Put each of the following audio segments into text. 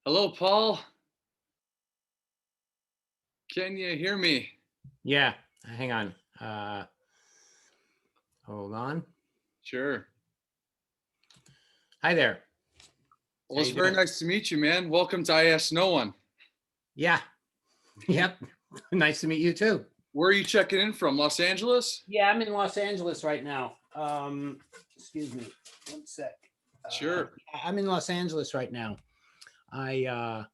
Hello, Paul. Can you hear me? Yeah, hang on. Hold on. Sure. Hi there. Well, it's very nice to meet you, man. Welcome to I Ask No One. Yeah. Yep. Nice to meet you too. Where are you checking in from? Los Angeles? Yeah, I'm in Los Angeles right now. Excuse me. One sec. Sure. I'm in Los Angeles right now. I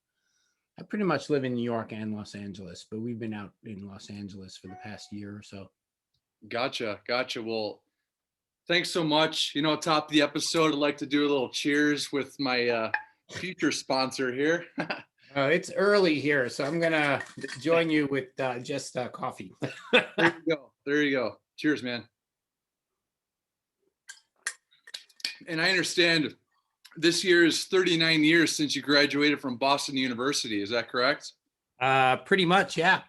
pretty much live in New York and Los Angeles, but we've been out in Los Angeles for the past year or so. Gotcha. Well, thanks so much. Top of the episode, I'd like to do a little cheers with my future sponsor here. It's early here, so I'm gonna join you with just coffee. There you go. Cheers, man. And I understand this year is 39 years since you graduated from Boston University. Is that correct? Pretty much, yeah.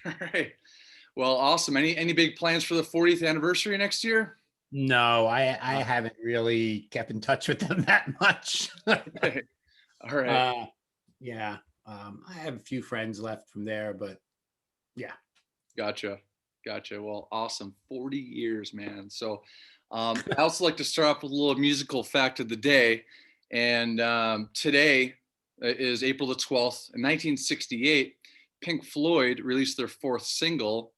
All right. Well, awesome. Any big plans for the 40th anniversary next year? No, I haven't really kept in touch with them that much. Okay. All right. Yeah. I have a few friends left from there, but yeah. Gotcha. Well, awesome. 40 years, man. So I also like to start off with a little musical fact of the day. And today is April the 12th. In 1968, Pink Floyd released their fourth single,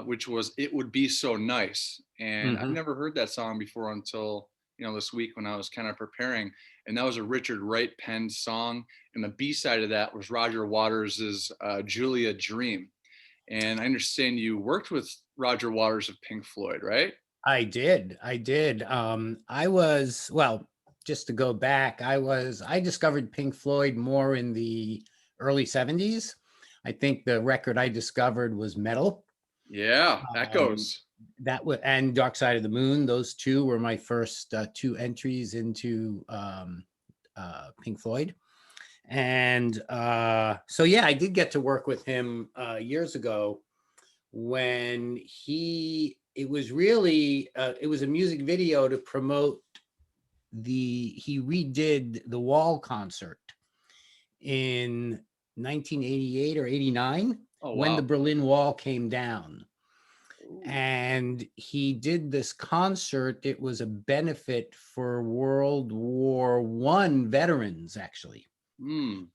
which was "It Would Be So Nice." And I've never heard that song before until this week when I was kind of preparing. And that was a Richard Wright-penned song. And the B-side of that was Roger Waters's "Julia Dream." And I understand you worked with Roger Waters of Pink Floyd, right? I did. Just to go back, I discovered Pink Floyd more in the early 70s. I think the record I discovered was Metal. Yeah, Echoes. And Dark Side of the Moon. Those two were my first two entries into Pink Floyd. And so, yeah, I did get to work with him years ago when it was a music video to promote he redid the Wall concert in 1988 or 89 when the Berlin Wall came down. Ooh. And he did this concert. It was a benefit for World War I veterans, actually. So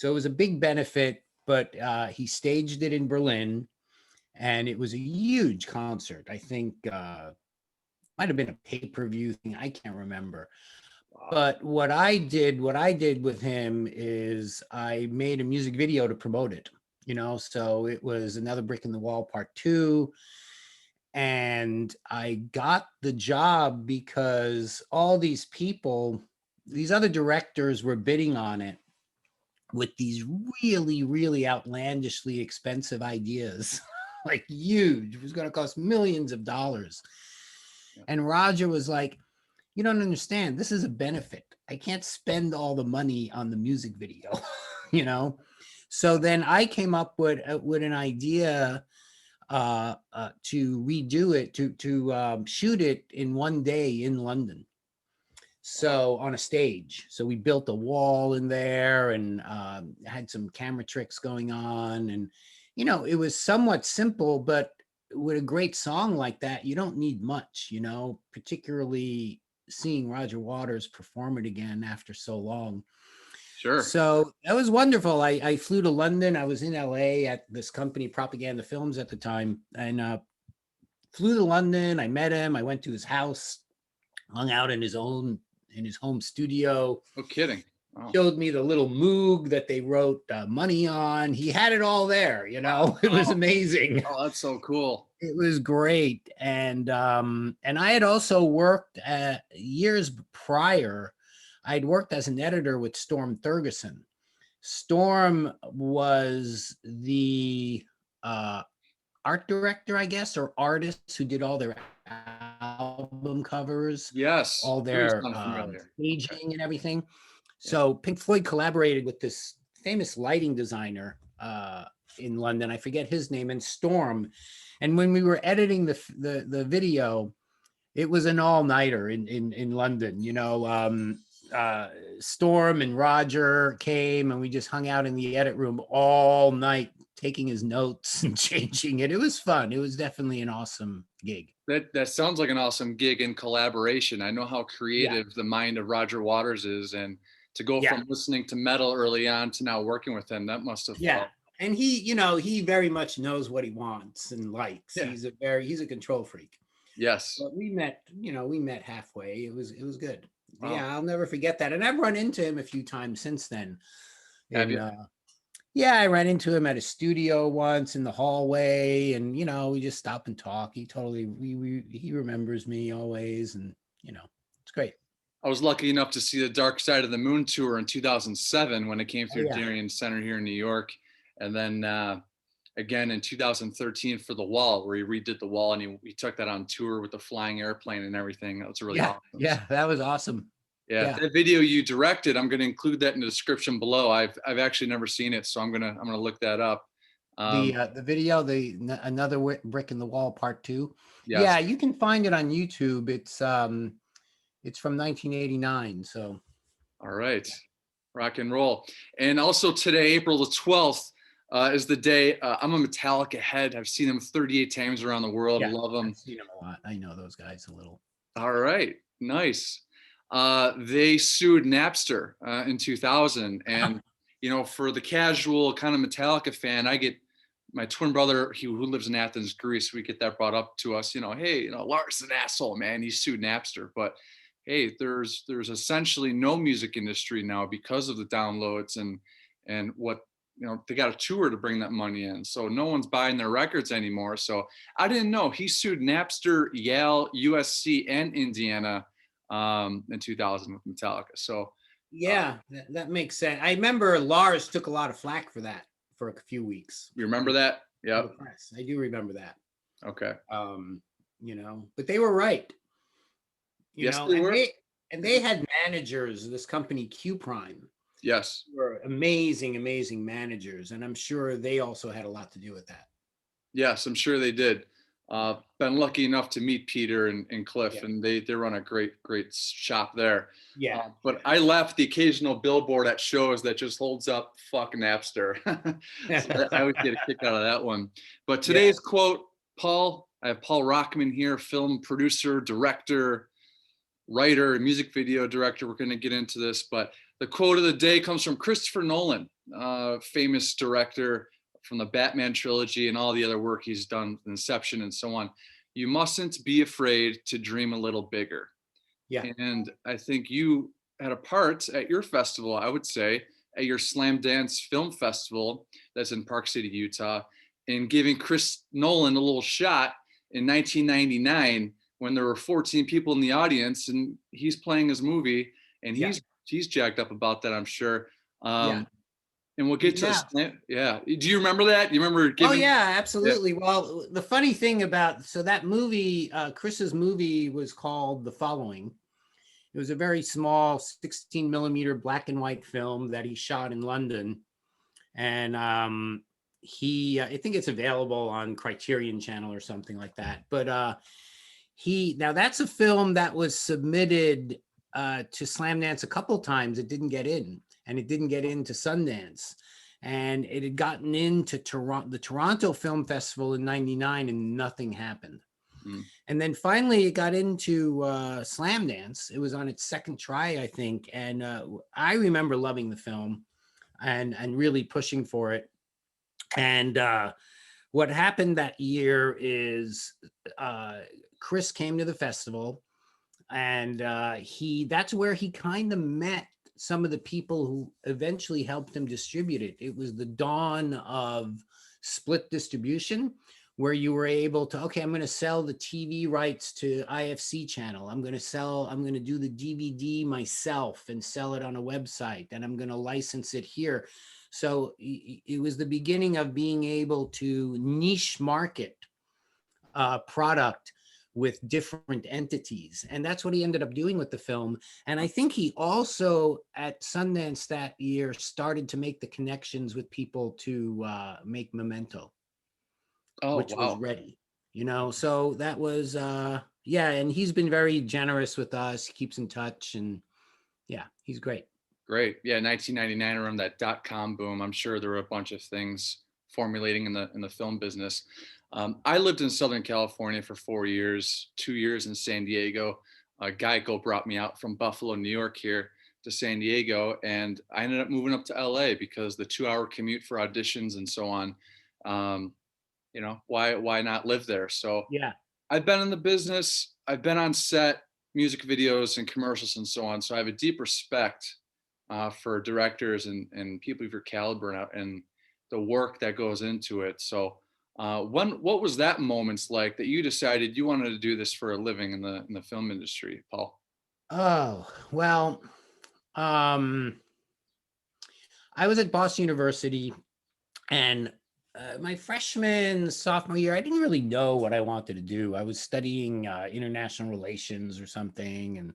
it was a big benefit, but he staged it in Berlin, and it was a huge concert. I think might have been a pay-per-view thing. I can't remember. Wow. But what I did with him is I made a music video to promote it. So it was Another Brick in the Wall Part 2. And I got the job because all these people, these other directors were bidding on it with these really, really outlandishly expensive ideas, like huge. It was going to cost millions of dollars. Yeah. And Roger was like, "You don't understand. This is a benefit. I can't spend all the money on the music video," So then I came up with an idea to redo it, to shoot it in one day in London. So on a stage. So we built a wall in there and had some camera tricks going on. And, it was somewhat simple, but with a great song like that, you don't need much, particularly seeing Roger Waters perform it again after so long. Sure. So that was wonderful. I flew to London. I was in LA at this company, Propaganda Films at the time, and flew to London. I met him. I went to his house, hung out in his home studio. No kidding. Wow. Showed me the little Moog that they wrote money on. He had it all there, It was amazing. Oh, that's so cool. It was great. And I had also worked years prior. I'd worked as an editor with Storm Thurgeson. Storm was the art director, I guess, or artist who did all their album covers. Yes. All their staging and everything. So Pink Floyd collaborated with this famous lighting designer in London. I forget his name, and Storm. And when we were editing the video, it was an all-nighter in London, Storm and Roger came, and we just hung out in the edit room all night, taking his notes and changing it. It was fun. It was definitely an awesome gig. That sounds like an awesome gig in collaboration. I know how Yeah. creative the mind of Roger Waters is, and to go Yeah. from listening to metal early on to now working with him, that must have Yeah. felt. And he very much knows what he wants and likes. Yeah. He's a control freak. Yes. But we met halfway. It was good. Wow. Yeah, I'll never forget that. And I've run into him a few times since then. Have you? Yeah, I ran into him at a studio once in the hallway, and we just stop and talk. He totally he remembers me always, and it's great. I was lucky enough to see the Dark Side of the Moon tour in 2007 when it came through Darien Center here in New York, and then again in 2013 for The Wall, where he redid The Wall, and he took that on tour with the flying airplane and everything. That was really awesome. Yeah, that was awesome. Yeah, that video you directed, I'm going to include that in the description below. I've actually never seen it, so I'm gonna look that up. The video, Another Brick in the Wall Part 2. Yes. Yeah, you can find it on YouTube. It's from 1989. So. All right, rock and roll. And also today, April the 12th, is the day. I'm a Metallica head. I've seen them 38 times around the world. Yeah, love them. I've seen them a lot. I know those guys a little. All right, nice. They sued Napster in 2000, and for the casual kind of Metallica fan, I get my twin brother who lives in Athens, Greece. We get that brought up to us. Hey, Lars is an asshole, man. He sued Napster, but hey, there's essentially no music industry now because of the downloads and what they got a tour to bring that money in, so no one's buying their records anymore. So I didn't know he sued Napster, Yale, USC, and Indiana in 2000 with Metallica. So yeah, that makes sense. I remember Lars took a lot of flack for that for a few weeks. You remember that? Yeah, I do remember that. Okay. But they were right. They were. And they had managers, this company Q Prime. Yes. Were amazing managers, and I'm sure they also had a lot to do with that. Yes, I'm sure they did. Been lucky enough to meet Peter and Cliff, and they run a great shop there. Yeah. But I left the occasional billboard at shows that just holds up "fuck Napster." So I always get a kick out of that one. But today's quote, Paul. I have Paul RACHMAN here, film producer, director, writer, music video director. We're going to get into this, but the quote of the day comes from Christopher Nolan, famous director from the Batman trilogy and all the other work he's done, Inception and so on. You mustn't be afraid to dream a little bigger. Yeah. And I think you had a part at your festival, I would say, at your Slamdance Film Festival that's in Park City, Utah, in giving Chris Nolan a little shot in 1999 when there were 14 people in the audience and he's playing his movie, and he's jacked up about that, I'm sure. And we'll get to Do you remember that? You remember giving? Oh yeah, absolutely. Yeah. Well, the funny thing about that movie, Chris's movie was called The Following. It was a very small 16 millimeter black and white film that he shot in London, and I think it's available on Criterion Channel or something like that. But now that's a film that was submitted to Slamdance a couple times. It didn't get in. And it didn't get into Sundance, and it had gotten into the Toronto Film Festival in '99, and nothing happened. And then finally, it got into Slamdance. It was on its second try, I think, and I remember loving the film, and really pushing for it. And what happened that year is Chris came to the festival, and that's where he kind of met some of the people who eventually helped him distribute it. It was the dawn of split distribution, where you were able to, okay, I'm going to sell the TV rights to IFC channel. I'm going to do the DVD myself and sell it on a website, and I'm going to license it here. So it was the beginning of being able to niche market product with different entities. And that's what he ended up doing with the film. And I think he also at Sundance that year started to make the connections with people to make Memento, which was ready, so that was, and he's been very generous with us. He keeps in touch, and Yeah, he's great. Great. Yeah, 1999, around that .com boom. I'm sure there were a bunch of things formulating in the film business. I lived in Southern California for 4 years, 2 years in San Diego. Geico brought me out from Buffalo, New York here to San Diego, and I ended up moving up to LA because the 2 hour commute for auditions and so on. Um, why not live there? So Yeah. I've been in the business, I've been on set, music videos and commercials and so on. So I have a deep respect for directors and people of your caliber and the work that goes into it. So what was that moments like that you decided you wanted to do this for a living in the film industry, Paul? Oh, well, um, I was at Boston University, and my freshman, sophomore year, I didn't really know what I wanted to do. I was studying international relations or something. And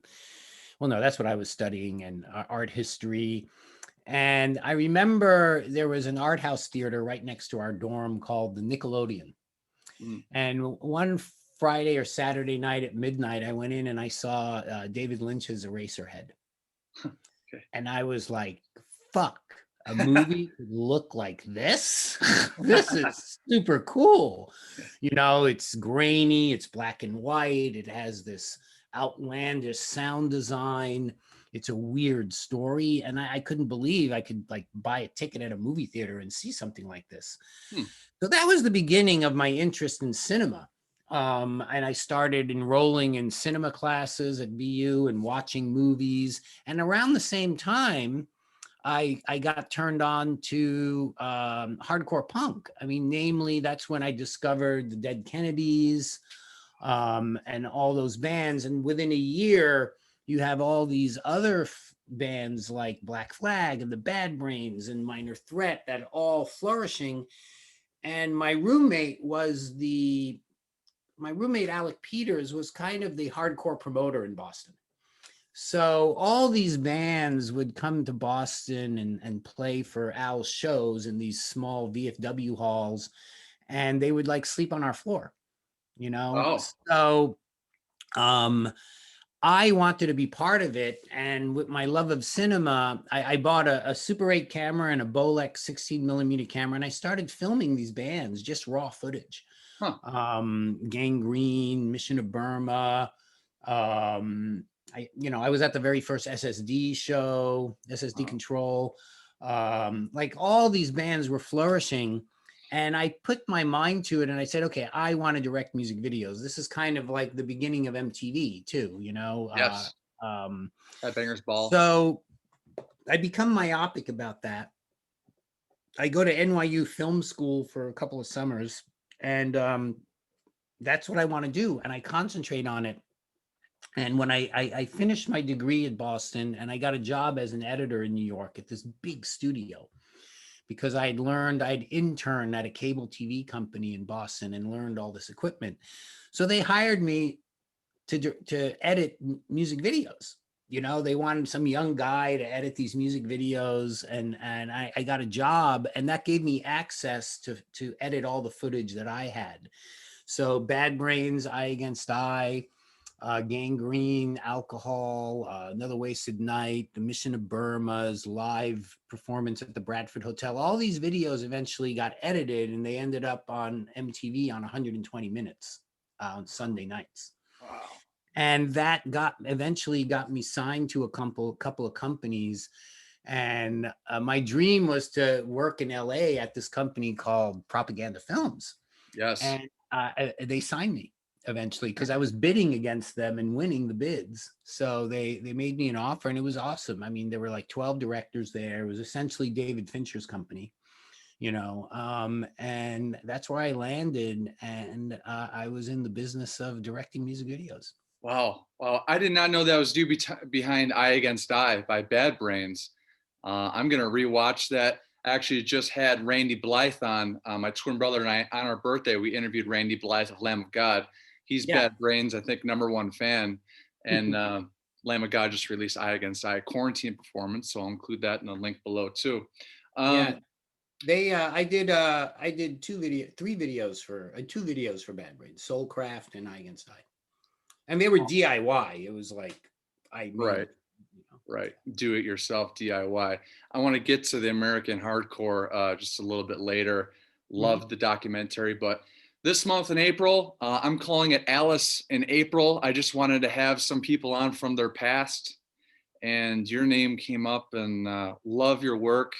well, no, that's what I was studying, and art history. And I remember there was an art house theater right next to our dorm called the Nickelodeon. Mm, And one Friday or Saturday night at midnight, I went in and I saw David Lynch's Eraserhead. okay. And I was like, fuck, a movie could look like this? This is super cool. Yeah. You know, it's grainy, it's black and white, it has this outlandish sound design. It's a weird story. And I couldn't believe I could like buy a ticket at a movie theater and see something like this. Hmm. So that was the beginning of my interest in cinema. And I started enrolling in cinema classes at BU and watching movies. And around the same time, I got turned on to hardcore punk. I mean, namely, that's when I discovered the Dead Kennedys and all those bands. And within a year, you have all these other bands like Black Flag and the Bad Brains and Minor Threat that are all flourishing. And my roommate Alec Peters was kind of the hardcore promoter in Boston. So all these bands would come to Boston and play for Al's shows in these small VFW halls, and they would like sleep on our floor, you know? Oh, So um, I wanted to be part of it. And with my love of cinema, I bought a Super 8 camera and a Bolex 16 millimeter camera, and I started filming these bands, just raw footage. huh. Gangrene, Mission of Burma. I was at the very first SSD show, SSD Wow. Control. Like all these bands were flourishing. And I put my mind to it and I said, okay, I want to direct music videos. This is kind of like the beginning of MTV too, you know? Yes. Um, Headbangers Ball. so I become myopic about that. I go to NYU film school for a couple of summers, and that's what I want to do. And I concentrate on it. And when I finished my degree at Boston and I got a job as an editor in New York at this big studio, because I'd interned at a cable TV company in Boston and learned all this equipment. So they hired me to edit music videos. You know, they wanted some young guy to edit these music videos, and I got a job, and that gave me access to edit all the footage that I had. So Bad Brains, Eye Against Eye, Gangrene, Alcohol, Another Wasted Night, The Mission of Burma's live performance at the Bradford Hotel. All these videos eventually got edited and they ended up on MTV on 120 minutes on Sunday nights. Wow. And that eventually got me signed to a couple of companies. And my dream was to work in LA at this company called Propaganda Films. Yes. And they signed me eventually because I was bidding against them and winning the bids. So they made me an offer and it was awesome. I mean, there were like 12 directors there. It was essentially David Fincher's company, you know, and that's where I landed. And I was in the business of directing music videos. Wow. Wow. I did not know that was behind Eye Against Eye by Bad Brains. I'm going to rewatch that. I actually just had Randy Blythe on. My twin brother and I, on our birthday, we interviewed Randy Blythe of Lamb of God. He's Yeah. Bad Brains, I think, #1 fan. And Lamb of God just released Eye Against Eye quarantine performance. So I'll include that in the link below too. Yeah. I did two videos for Bad Brains, Soulcraft and Eye Against Eye. And they were DIY. It was like I made Right. it, you know. Right. Do it yourself, DIY. I want to get to the American hardcore just a little bit later. Mhm. Love the documentary, but this month in April, I'm calling it Alice in April. I just wanted to have some people on from their past, and your name came up, and love your work.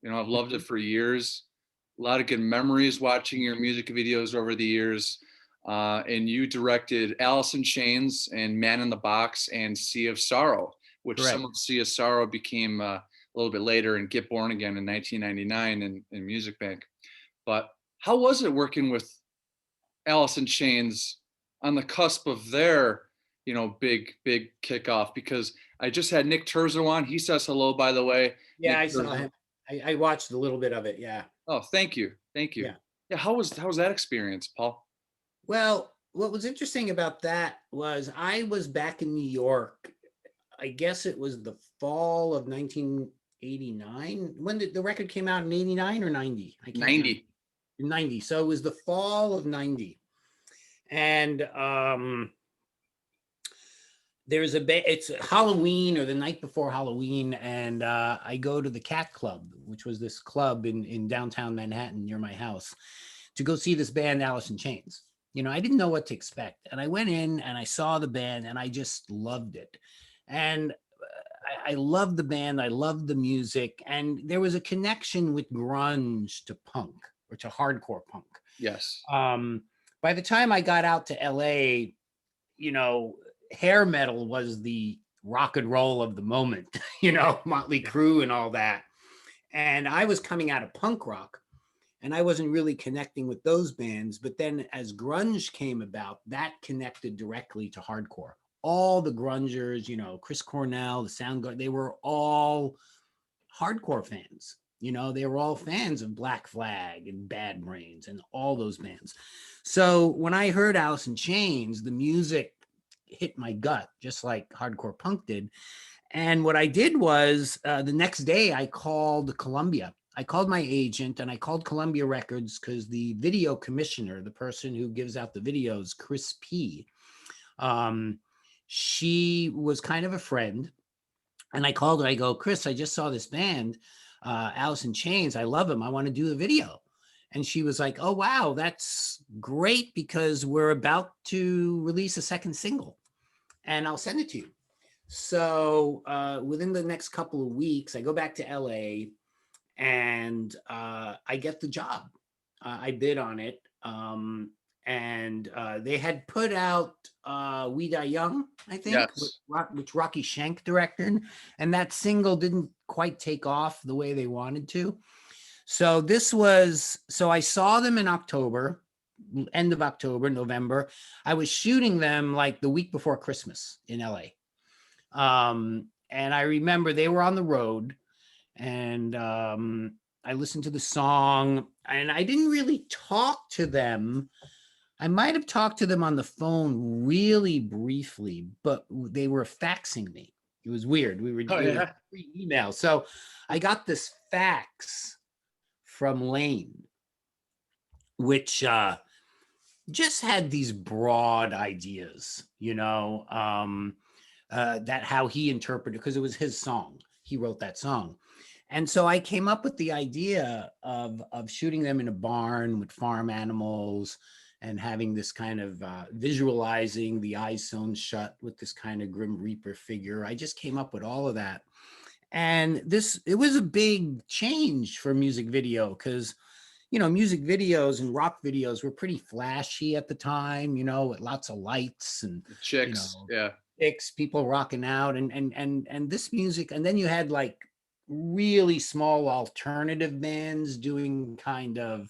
You know, I've loved it for years. A lot of good memories watching your music videos over the years. And you directed Alice in Chains and Man in the Box and Sea of Sorrow, which some Correct. of Sea of Sorrow became a little bit later and Get Born Again in 1999 in Music Bank. But how was it working with Alice in Chains on the cusp of their, big kickoff? Because I just had Nick Terzo on. He says hello, by the way. Yeah, Nick I saw Terzo. him. I watched a little bit of it. Yeah. Oh, thank you. Thank you. Yeah. Yeah, how was that experience, Paul? Well, what was interesting about that was I was back in New York. I guess it was the fall of 1989. When did the record came out, in 89 or 90? I can't remember. 90. 90. So it was the fall of 90. And there's it's Halloween or the night before Halloween, and I go to the Cat Club, which was this club in downtown Manhattan near my house, to go see this band Alice in Chains. I didn't know what to expect, and I went in and I saw the band, and I just loved it. And I loved the band, I loved the music, and there was a connection with grunge to punk, or to hardcore punk. Yes. By the time I got out to LA, you know, hair metal was the rock and roll of the moment, Motley Crue and all that. And I was coming out of punk rock, and I wasn't really connecting with those bands. But then as grunge came about, that connected directly to hardcore. All the grungers, Chris Cornell, the Soundgarden, they were all hardcore fans. They were all fans of Black Flag and Bad Brains and all those bands. So when I heard Alice in Chains, the music hit my gut, just like hardcore punk did. And what I did was the next day I called Columbia. I called my agent and I called Columbia Records, because the video commissioner, the person who gives out the videos, Chris P., she was kind of a friend. And I called her. I go, Chris, I just saw this band, Alice in Chains. I love them. I want to do a video. And she was like, oh, wow, that's great, because we're about to release a second single and I'll send it to you. So within the next couple of weeks, I go back to LA and I get the job. I bid on it. And they had put out We Die Young, I think, Yes. which Rocky Schenk directed. And that single didn't quite take off the way they wanted to. So I saw them in October, end of October, November. I was shooting them like the week before Christmas in LA. And I remember they were on the road, and I listened to the song, and I didn't really talk to them. I might have talked to them on the phone really briefly, but they were faxing me. It was weird. We were Oh doing yeah. free email. So I got this fax from Layne, which just had these broad ideas, that how he interpreted, because it was his song. He wrote that song. And so I came up with the idea of shooting them in a barn with farm animals, and having this kind of visualizing the eyes sewn shut with this kind of Grim Reaper figure. I just came up with all of that. And it was a big change for music video, because music videos and rock videos were pretty flashy at the time, with lots of lights and Chicks. Yeah. chicks, people rocking out, and this music. And then you had like really small alternative bands doing kind of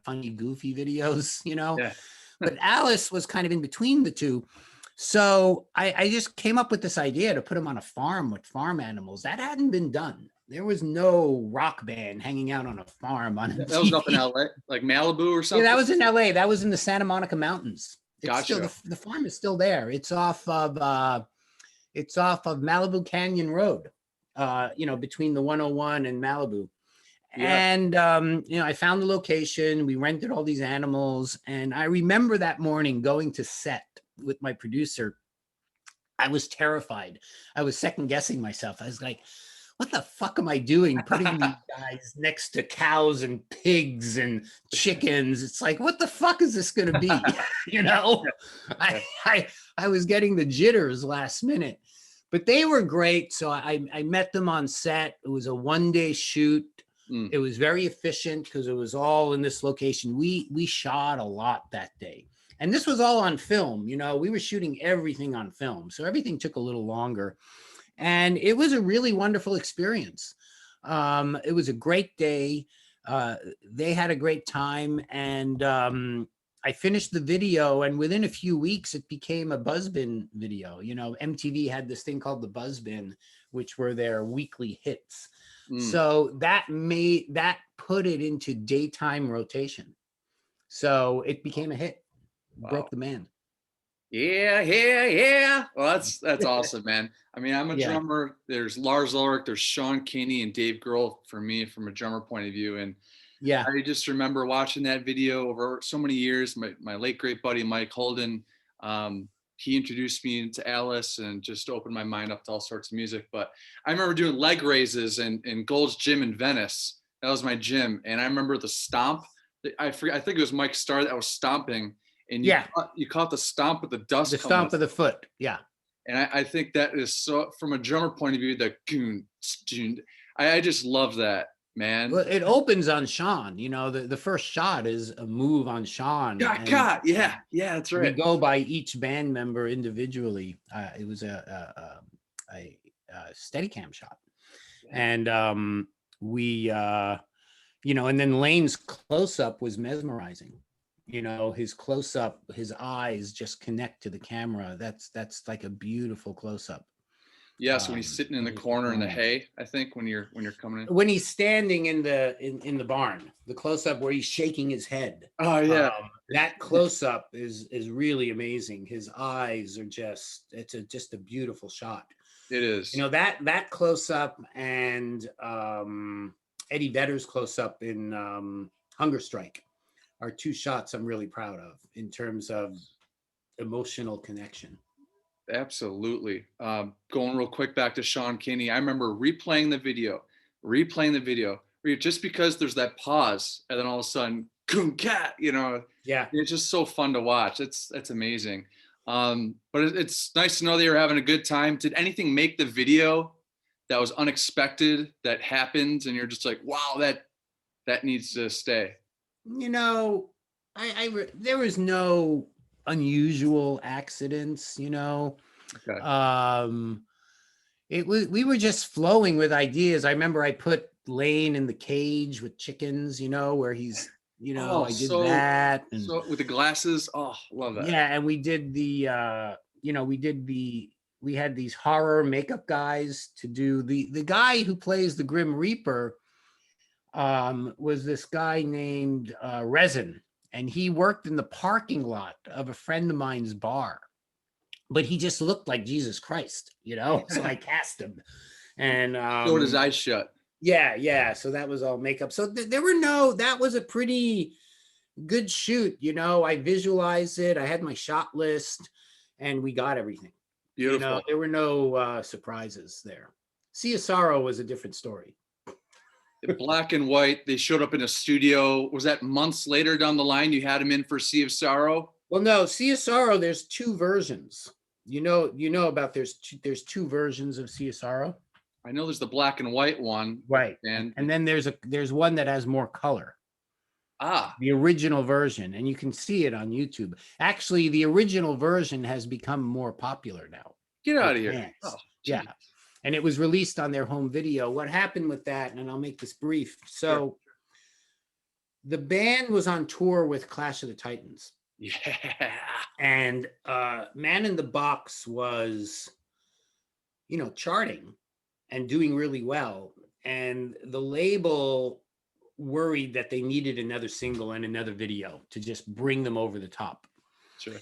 funny, goofy videos, Yeah. but Alice was kind of in between the two. So I just came up with this idea to put him on a farm with farm animals. That hadn't been done. There was no rock band hanging out on a farm on a That was up in TV. LA, like Malibu or Yeah, something. that was in LA. That was in the Santa Monica Mountains. It's still Gotcha. the farm is still there. It's off of Malibu Canyon Road, between the 101 and Malibu. Yeah. And I found the location. We rented all these animals, and I remember that morning going to set with my producer, I was terrified. I was second guessing myself. I was like, what the fuck am I doing putting these guys next to cows and pigs and chickens? It's like, what the fuck is this going to be? You know, I was getting the jitters last minute, but they were great. So I met them on set. It was a 1-day shoot. It was very efficient because it was all in this location. We shot a lot that day. And this was all on film. You know, we were shooting everything on film. So everything took a little longer. And it was a really wonderful experience. It was a great day. They had a great time. And I finished the video. And within a few weeks, it became a Buzzbin video. You know, MTV had this thing called the Buzzbin, which were their weekly hits. So that put it into daytime rotation. So it became a hit. Wow. Broke the man. Yeah. Well, that's awesome, man. I mean, I'm a drummer. There's Lars Ulrich, there's Sean Kinney, and Dave Grohl for me from a drummer point of view. And I just remember watching that video over so many years. My late great buddy Mike Holden, he introduced me into Alice and just opened my mind up to all sorts of music. But I remember doing leg raises in Gold's Gym in Venice. That was my gym, and I remember the stomp. I think it was Mike Starr that was stomping. And you caught the stomp of the dust. The stomp of the foot, yeah. And I think that is so, from a drummer point of view, I just love that, man. Well, it opens on Sean. You know, the first shot is a move on Sean. Yeah, that's right. We go by each band member individually. It was a Steadicam shot, and we, you know, and then Layne's close up was mesmerizing. You know, his close up, his eyes just connect to the camera. That's like a beautiful close up. Yeah, so when he's sitting in the corner in the hay, I think when you're coming in. When he's standing in the barn, the close up where he's shaking his head. Oh yeah. That close up is really amazing. His eyes are just a beautiful shot. It is. You know, that close up and Eddie Vedder's close up in Hunger Strike are two shots I'm really proud of in terms of emotional connection. Absolutely. Going real quick back to Sean Kinney, I remember replaying the video, just because there's that pause, and then all of a sudden, coon cat, you know. Yeah. It's just so fun to watch. It's amazing. But it's nice to know that you're having a good time. Did anything make the video that was unexpected that happened, and you're just like, wow, that needs to stay? You know, there was no unusual accidents, you know. Okay. We were just flowing with ideas. I remember I put Layne in the cage with chickens, you know, where he's, you know, I did that. And so with the glasses, love that. Yeah, and we did we had these horror makeup guys to do the guy who plays the Grim Reaper was this guy named Resin, and he worked in the parking lot of a friend of mine's bar, but he just looked like Jesus Christ, you know. So I cast him, and so his eyes shut. Yeah. So that was all makeup. So that was a pretty good shoot, you know. I visualized it. I had my shot list, and we got everything. Beautiful. You know, there were no surprises there. Sea of Sorrow was a different story. Black and white. They showed up in a studio. Was that months later down the line? You had him in for Sea of Sorrow? Well, no, Sea of Sorrow. There's two versions. You know about there's two versions of Sea of Sorrow. I know there's the black and white one, right? And then there's one that has more color. The original version, and you can see it on YouTube. Actually, the original version has become more popular now. Get out of here! Oh, yeah. And it was released on their home video. What happened with that, and I'll make this brief. So the band was on tour with Clash of the Titans. Yeah. And Man in the Box was, you know, charting and doing really well. And the label worried that they needed another single and another video to just bring them over the top. Sure.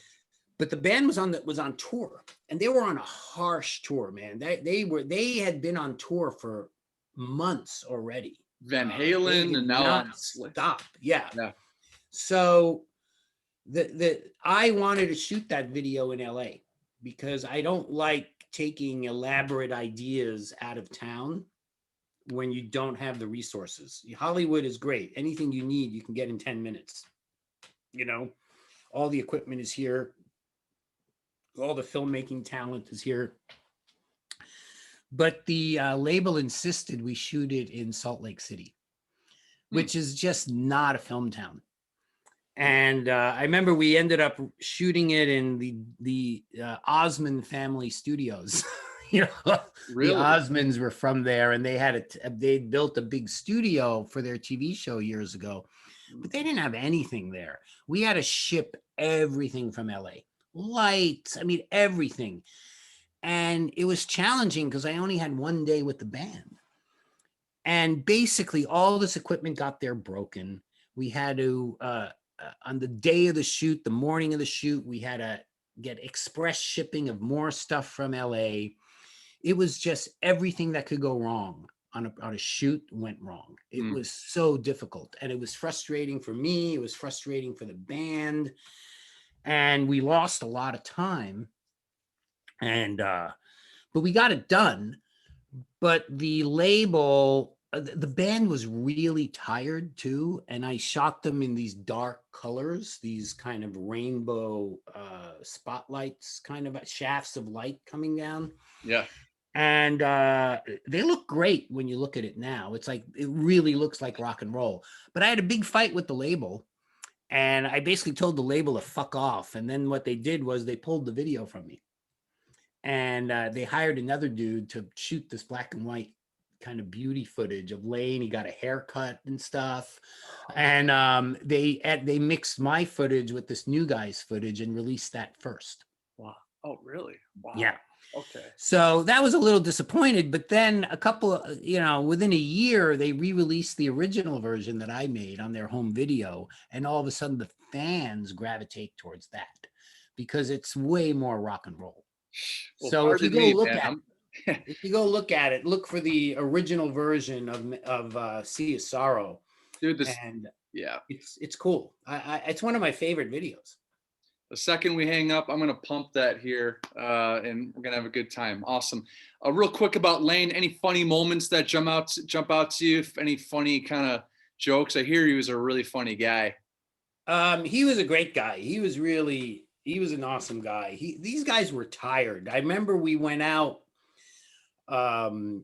But the band was on tour, and they were on a harsh tour, man. They had been on tour for months already. Van Halen and now stop. Yeah. So I wanted to shoot that video in LA, because I don't like taking elaborate ideas out of town when you don't have the resources. Hollywood is great. Anything you need, you can get in 10 minutes. You know, all the equipment is here. All the filmmaking talent is here. But the label insisted we shoot it in Salt Lake City, which is just not a film town. And I remember we ended up shooting it in the Osmond family studios. You know, Really? the Osmonds were from there, and they built a big studio for their TV show years ago, but they didn't have anything there. We had to ship everything from LA, lights, I mean, everything. And it was challenging because I only had one day with the band. And basically all this equipment got there broken. We had to, on the day of the shoot, the morning of the shoot, we had to get express shipping of more stuff from LA. It was just everything that could go wrong on a shoot went wrong. It was so difficult, and it was frustrating for me. It was frustrating for the band, and we lost a lot of time. And but we got it done. But the label, the band was really tired too, and I shot them in these dark colors, these kind of rainbow spotlights, kind of shafts of light coming down. Yeah. And they look great when you look at it now. It's like, it really looks like rock and roll. But I had a big fight with the label, and I basically told the label to fuck off. And then what they did was they pulled the video from me, and they hired another dude to shoot this black and white kind of beauty footage of Layne. He got a haircut and stuff, and they mixed my footage with this new guy's footage and released that first. Wow. Oh, really? Wow. Yeah. Okay. So that was a little disappointed, but then a couple of, within a year, they re-released the original version that I made on their home video, and all of a sudden the fans gravitate towards that because it's way more rock and roll. Well, so if you go look at it, look for the original version of Sea of Sorrow. Dude, yeah, it's cool. It's one of my favorite videos. The second we hang up, I'm going to pump that here, and we're going to have a good time. Awesome. Real quick about Layne, any funny moments that jump out to you? Any funny kind of jokes? I hear he was a really funny guy. He was a great guy. He was an awesome guy. These guys were tired. I remember we went out the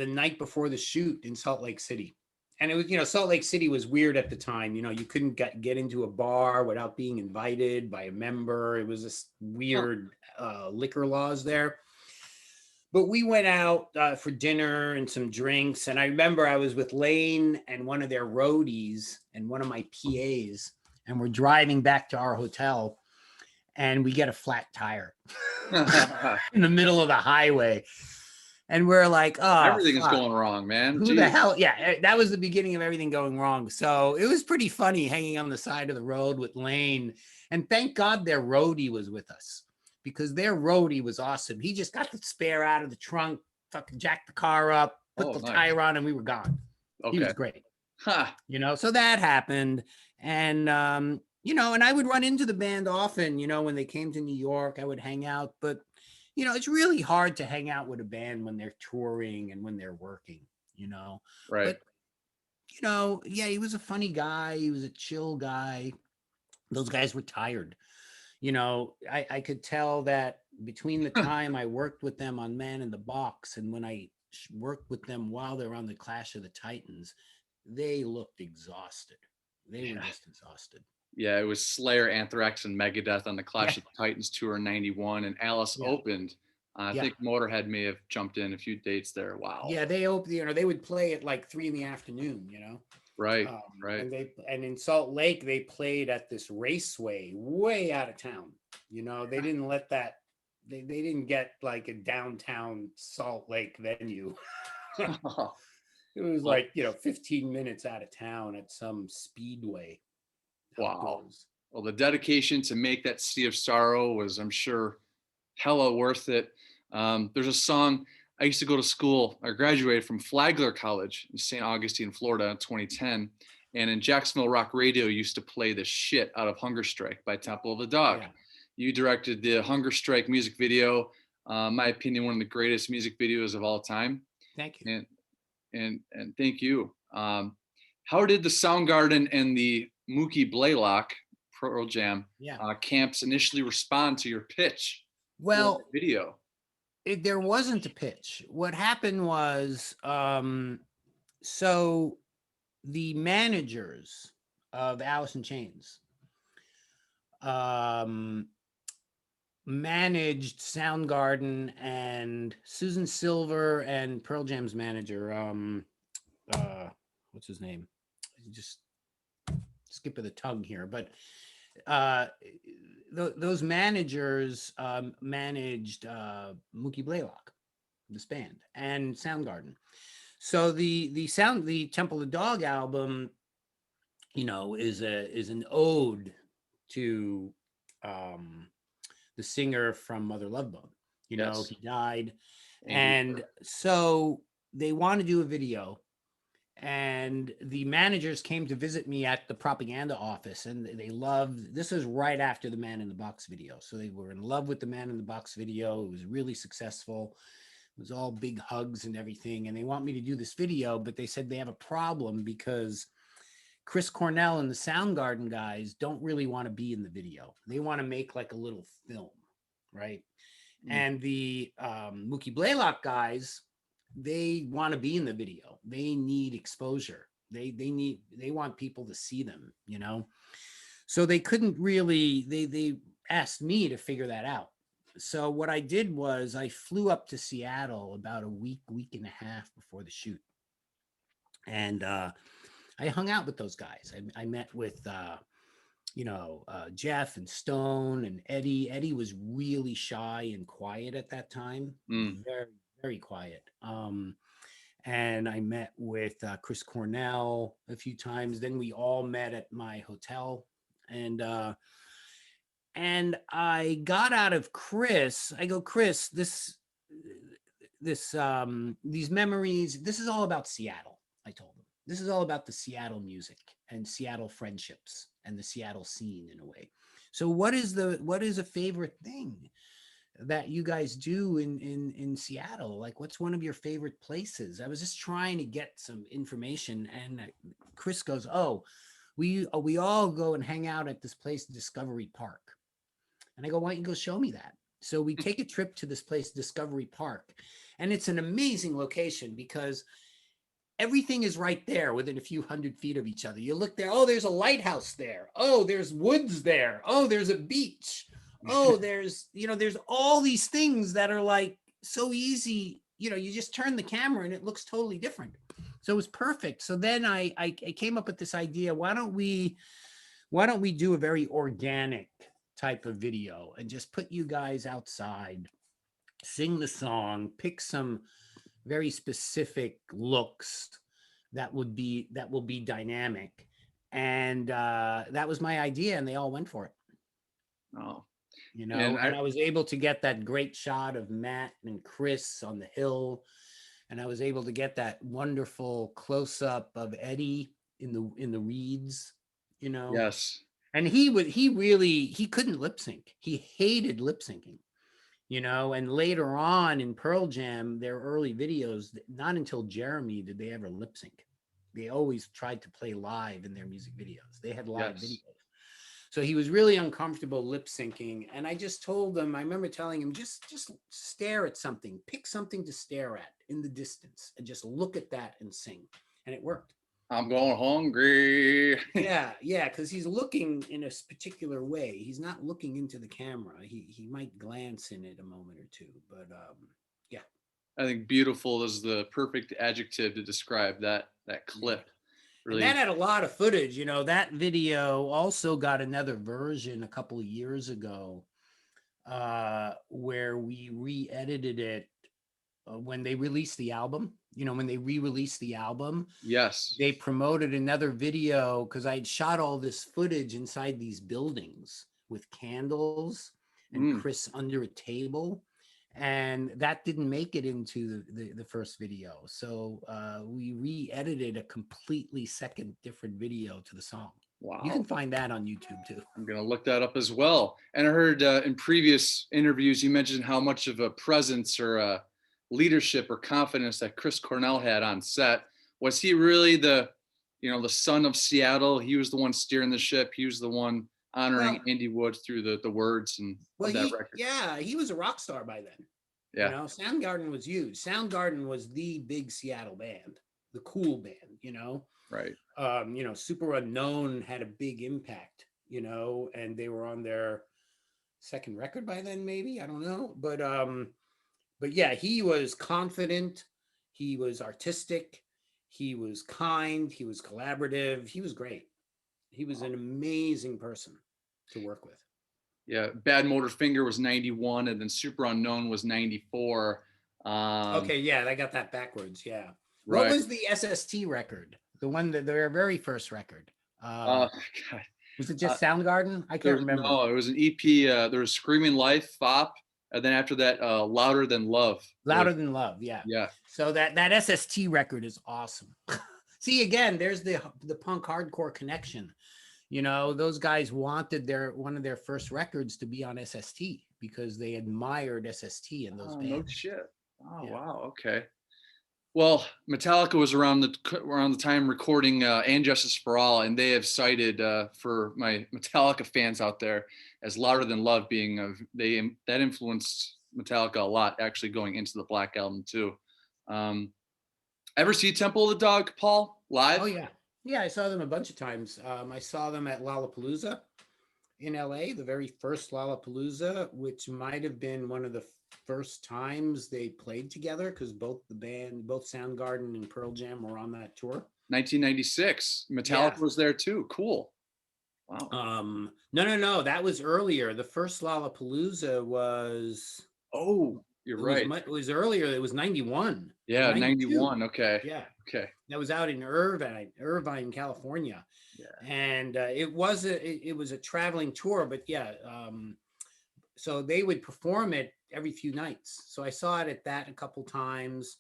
night before the shoot in Salt Lake City. And it was, Salt Lake City was weird at the time. You couldn't get into a bar without being invited by a member. It was this weird liquor laws there. But we went out for dinner and some drinks. And I remember I was with Layne and one of their roadies and one of my PAs. And we're driving back to our hotel. And we get a flat tire in the middle of the highway. And we're like, oh, everything is going wrong, man. Who the hell? Yeah, that was the beginning of everything going wrong. So it was pretty funny hanging on the side of the road with Layne. And thank God their roadie was with us, because their roadie was awesome. He just got the spare out of the trunk, fucking jacked the car up, put the tire on, and we were gone. Okay. He was great. So that happened. And, and I would run into the band often, when they came to New York, I would hang out. But it's really hard to hang out with a band when they're touring and when they're working, Right. But, he was a funny guy. He was a chill guy. Those guys were tired. I could tell that between the time I worked with them on Man in the Box and when I worked with them while they're on the Clash of the Titans, they looked exhausted. They were just exhausted. Yeah, it was Slayer, Anthrax, and Megadeth on the Clash of the Titans tour in '91, and Alice opened. I think Motorhead may have jumped in a few dates there. Wow. Yeah, they opened. They would play at like 3 p.m. Right, right. And in Salt Lake, they played at this raceway way out of town. They didn't let that. They didn't get like a downtown Salt Lake venue. It was like 15 minutes out of town at some speedway. Wow. Well, the dedication to make that Sea of Sorrow was, I'm sure, hella worth it. There's a song. I used to go to school. I graduated from Flagler College in St. Augustine, Florida in 2010. And in Jacksonville Rock Radio used to play the shit out of Hunger Strike by Temple of the Dog. You directed the Hunger Strike music video. My opinion, one of the greatest music videos of all time. Thank you. And thank you. How did the Soundgarden and the Mookie Blaylock Pearl Jam camps initially respond to your pitch for Well, the video? there wasn't a pitch. What happened was, so the managers of Alice in Chains managed Soundgarden, and Susan Silver and Pearl Jam's manager, what's his name? Just skip of the tongue here, but those managers managed Mookie Blaylock, this band, and Soundgarden. So the Temple of Dog album, you know, is an ode to the singer from Mother Love Bone. You know, he died, and so they want to do a video. And the managers came to visit me at the propaganda office, and they loved, this was right after the Man in the Box video. So they were in love with the Man in the Box video. It was really successful. It was all big hugs and everything. And they want me to do this video, but they said they have a problem because Chris Cornell and the Soundgarden guys don't really want to be in the video. They want to make like a little film, right? And the Mookie Blaylock guys, they want to be in the video. They need exposure. They want people to see them, you know? So they couldn't really, they asked me to figure that out. So what I did was I flew up to Seattle about a week and a half before the shoot. And I hung out with those guys. I met with, Jeff and Stone and Eddie. Eddie was really shy and quiet at that time. Very, very quiet. And I met with Chris Cornell a few times. Then we all met at my hotel, and I got out of Chris. I go, Chris, these memories. This is all about Seattle. I told him, this is all about the Seattle music and Seattle friendships and the Seattle scene in a way. So what is a favorite thing that you guys do in Seattle? Like, what's one of your favorite places? I was just trying to get some information, and Chris goes, oh, we all go and hang out at this place, Discovery Park. And I go, why don't you go show me that? So we take a trip to this place, Discovery Park, and it's an amazing location because everything is right there within a few hundred feet of each other. You look there, oh, there's a lighthouse there. Oh, there's woods there. Oh, there's a beach. Oh, there's all these things that are like so easy. You know, you just turn the camera and it looks totally different. So it was perfect. So then I came up with this idea. Why don't we do a very organic type of video and just put you guys outside, sing the song, pick some very specific looks that will be dynamic. And that was my idea, and they all went for it. Oh. You know, and I was able to get that great shot of Matt and Chris on the hill, and I was able to get that wonderful close-up of Eddie in the reeds, you know. Yes. And he couldn't lip sync. He hated lip syncing, you know. And later on in Pearl Jam, their early videos, not until Jeremy did they ever lip sync. They always tried to play live in their music videos. They had live videos. So he was really uncomfortable lip syncing. And I just told him, I remember telling him, just stare at something, pick something to stare at in the distance and just look at that and sing. And it worked. I'm going hungry. yeah, because he's looking in a particular way. He's not looking into the camera. He might glance in it a moment or two, but yeah. I think beautiful is the perfect adjective to describe that clip. Really. And that had a lot of footage, you know. That video also got another version a couple of years ago where we re-edited it when they released the album. You know, when they re-released the album, yes, they promoted another video because I had shot all this footage inside these buildings with candles and Chris under a table. And that didn't make it into the first video. So we re-edited a completely different video to the song. You can Wow. find that on YouTube too. I'm going to look that up as well. And I heard in previous interviews, you mentioned how much of a presence or leadership or confidence that Chris Cornell had on set. Was he really the son of Seattle? He was the one steering the ship. He was the one honoring Well, Andy Wood through the words and well, of that record. he was a rock star by then. Yeah. Soundgarden was huge. Soundgarden was the big Seattle band, the cool band. Right. Super Unknown had a big impact, and they were on their second record by then, maybe. I don't know. But yeah, he was confident, he was artistic, he was kind, he was collaborative, he was great. He was an amazing person to work with. Yeah. Bad Motor Finger was 91, and then Super Unknown was 94. Okay, yeah, I got that backwards. Yeah. What Right. was the SST record? The one that their very first record. God. Was it just Soundgarden? I can't remember. No, it was an EP. There was Screaming Life, Fop, and then after that, Louder Than Love. Louder Than Love, yeah. Yeah. So that SST record is awesome. See, again, there's the punk hardcore connection. Those guys wanted one of their first records to be on SST because they admired SST in those bands. No shit. Oh, Yeah. wow. Okay. Well, Metallica was around the time recording "And Justice for All," and they have cited for my Metallica fans out there as "Louder Than Love" being that influenced Metallica a lot, actually going into the Black Album too. Ever see Temple of the Dog, Paul, live? Oh yeah, I saw them a bunch of times. I saw them at Lollapalooza in LA, the very first Lollapalooza, which might have been one of the first times they played together because both Soundgarden and Pearl Jam were on that tour. 1996. Metallica was there too. Cool. Wow. No, that was earlier. The first Lollapalooza was. Oh, you're right. It was earlier. It was 91. Yeah, 91. Okay. Yeah. Okay. That was out in Irvine, California. Yeah. And it was a traveling tour, but yeah. So they would perform it every few nights. So I saw it at that a couple times.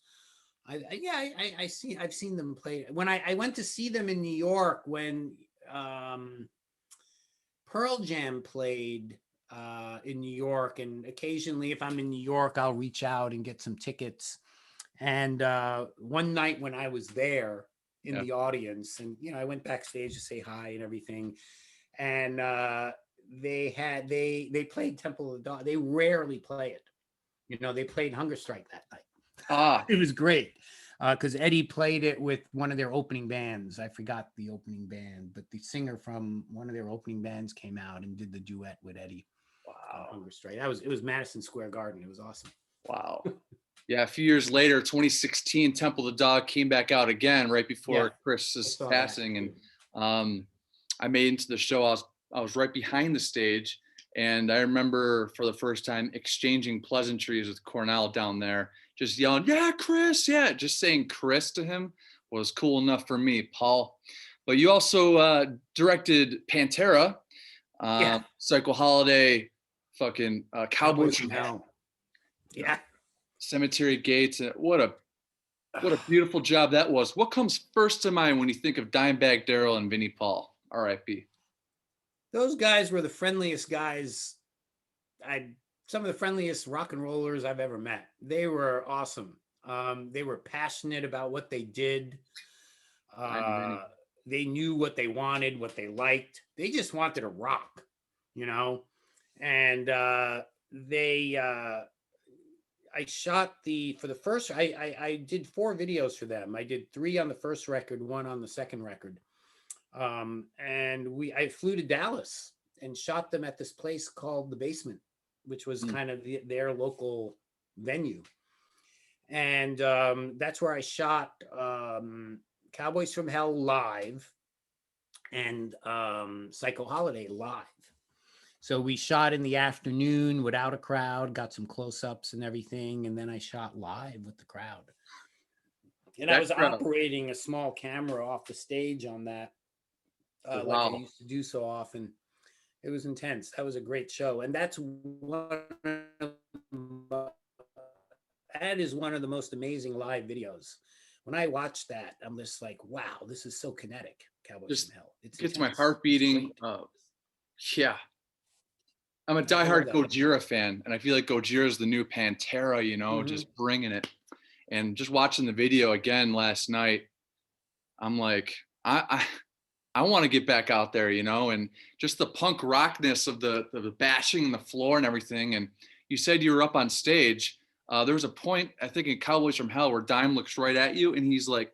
I've seen them play. When I went to see them in New York when Pearl Jam played in New York, and occasionally if I'm in New York, I'll reach out and get some tickets. And one night when I was there in the audience, and I went backstage to say hi and everything, and they played Temple of the Dog. They rarely play it. They played Hunger Strike that night. It was great because Eddie played it with one of their opening bands. I forgot the opening band, but the singer from one of their opening bands came out and did the duet with Eddie. Wow. Hunger Strike. It was Madison Square Garden. It was awesome. Wow. Yeah, a few years later, 2016, Temple of the Dog came back out again right before Chris's passing, and I made into the show. I was right behind the stage, and I remember for the first time exchanging pleasantries with Cornell down there, just yelling, "Yeah, Chris!" Yeah, just saying Chris to him was cool enough for me, Paul. But you also directed Pantera, Psycho Holiday, fucking Cowboys from Hell. Yeah. Cemetery Gates. What a beautiful job that was. What comes first to mind when you think of Dimebag Darrell and Vinnie Paul? R.I.P. Those guys were the friendliest guys. Some of the friendliest rock and rollers I've ever met. They were awesome. They were passionate about what they did. They knew what they wanted, what they liked. They just wanted to rock, and I shot I did 4 videos for them. I did 3 on the first record, 1 on the second record. And I flew to Dallas and shot them at this place called The Basement, which was kind of their local venue. And that's where I shot Cowboys from Hell live and Psycho Holiday live. So we shot in the afternoon without a crowd, got some close-ups and everything, and then I shot live with the crowd. And I was operating a small camera off the stage on that, like I used to do so often. It was intense. That was a great show, and that is one of the most amazing live videos. when I watch that, I'm just like, wow, this is so kinetic. Cowboys Just from Hell. It's gets my intense. heart It's beating. great. Yeah, I'm a I love diehard that. Gojira fan, and I feel like Gojira is the new Pantera, Hmm. just bringing it. And just watching the video again last night, I'm like, I want to get back out there, and just the punk rockness of the bashing on the floor and everything. And you said you were up on stage. There was a point, I think, in Cowboys from Hell where Dime looks right at you, and he's like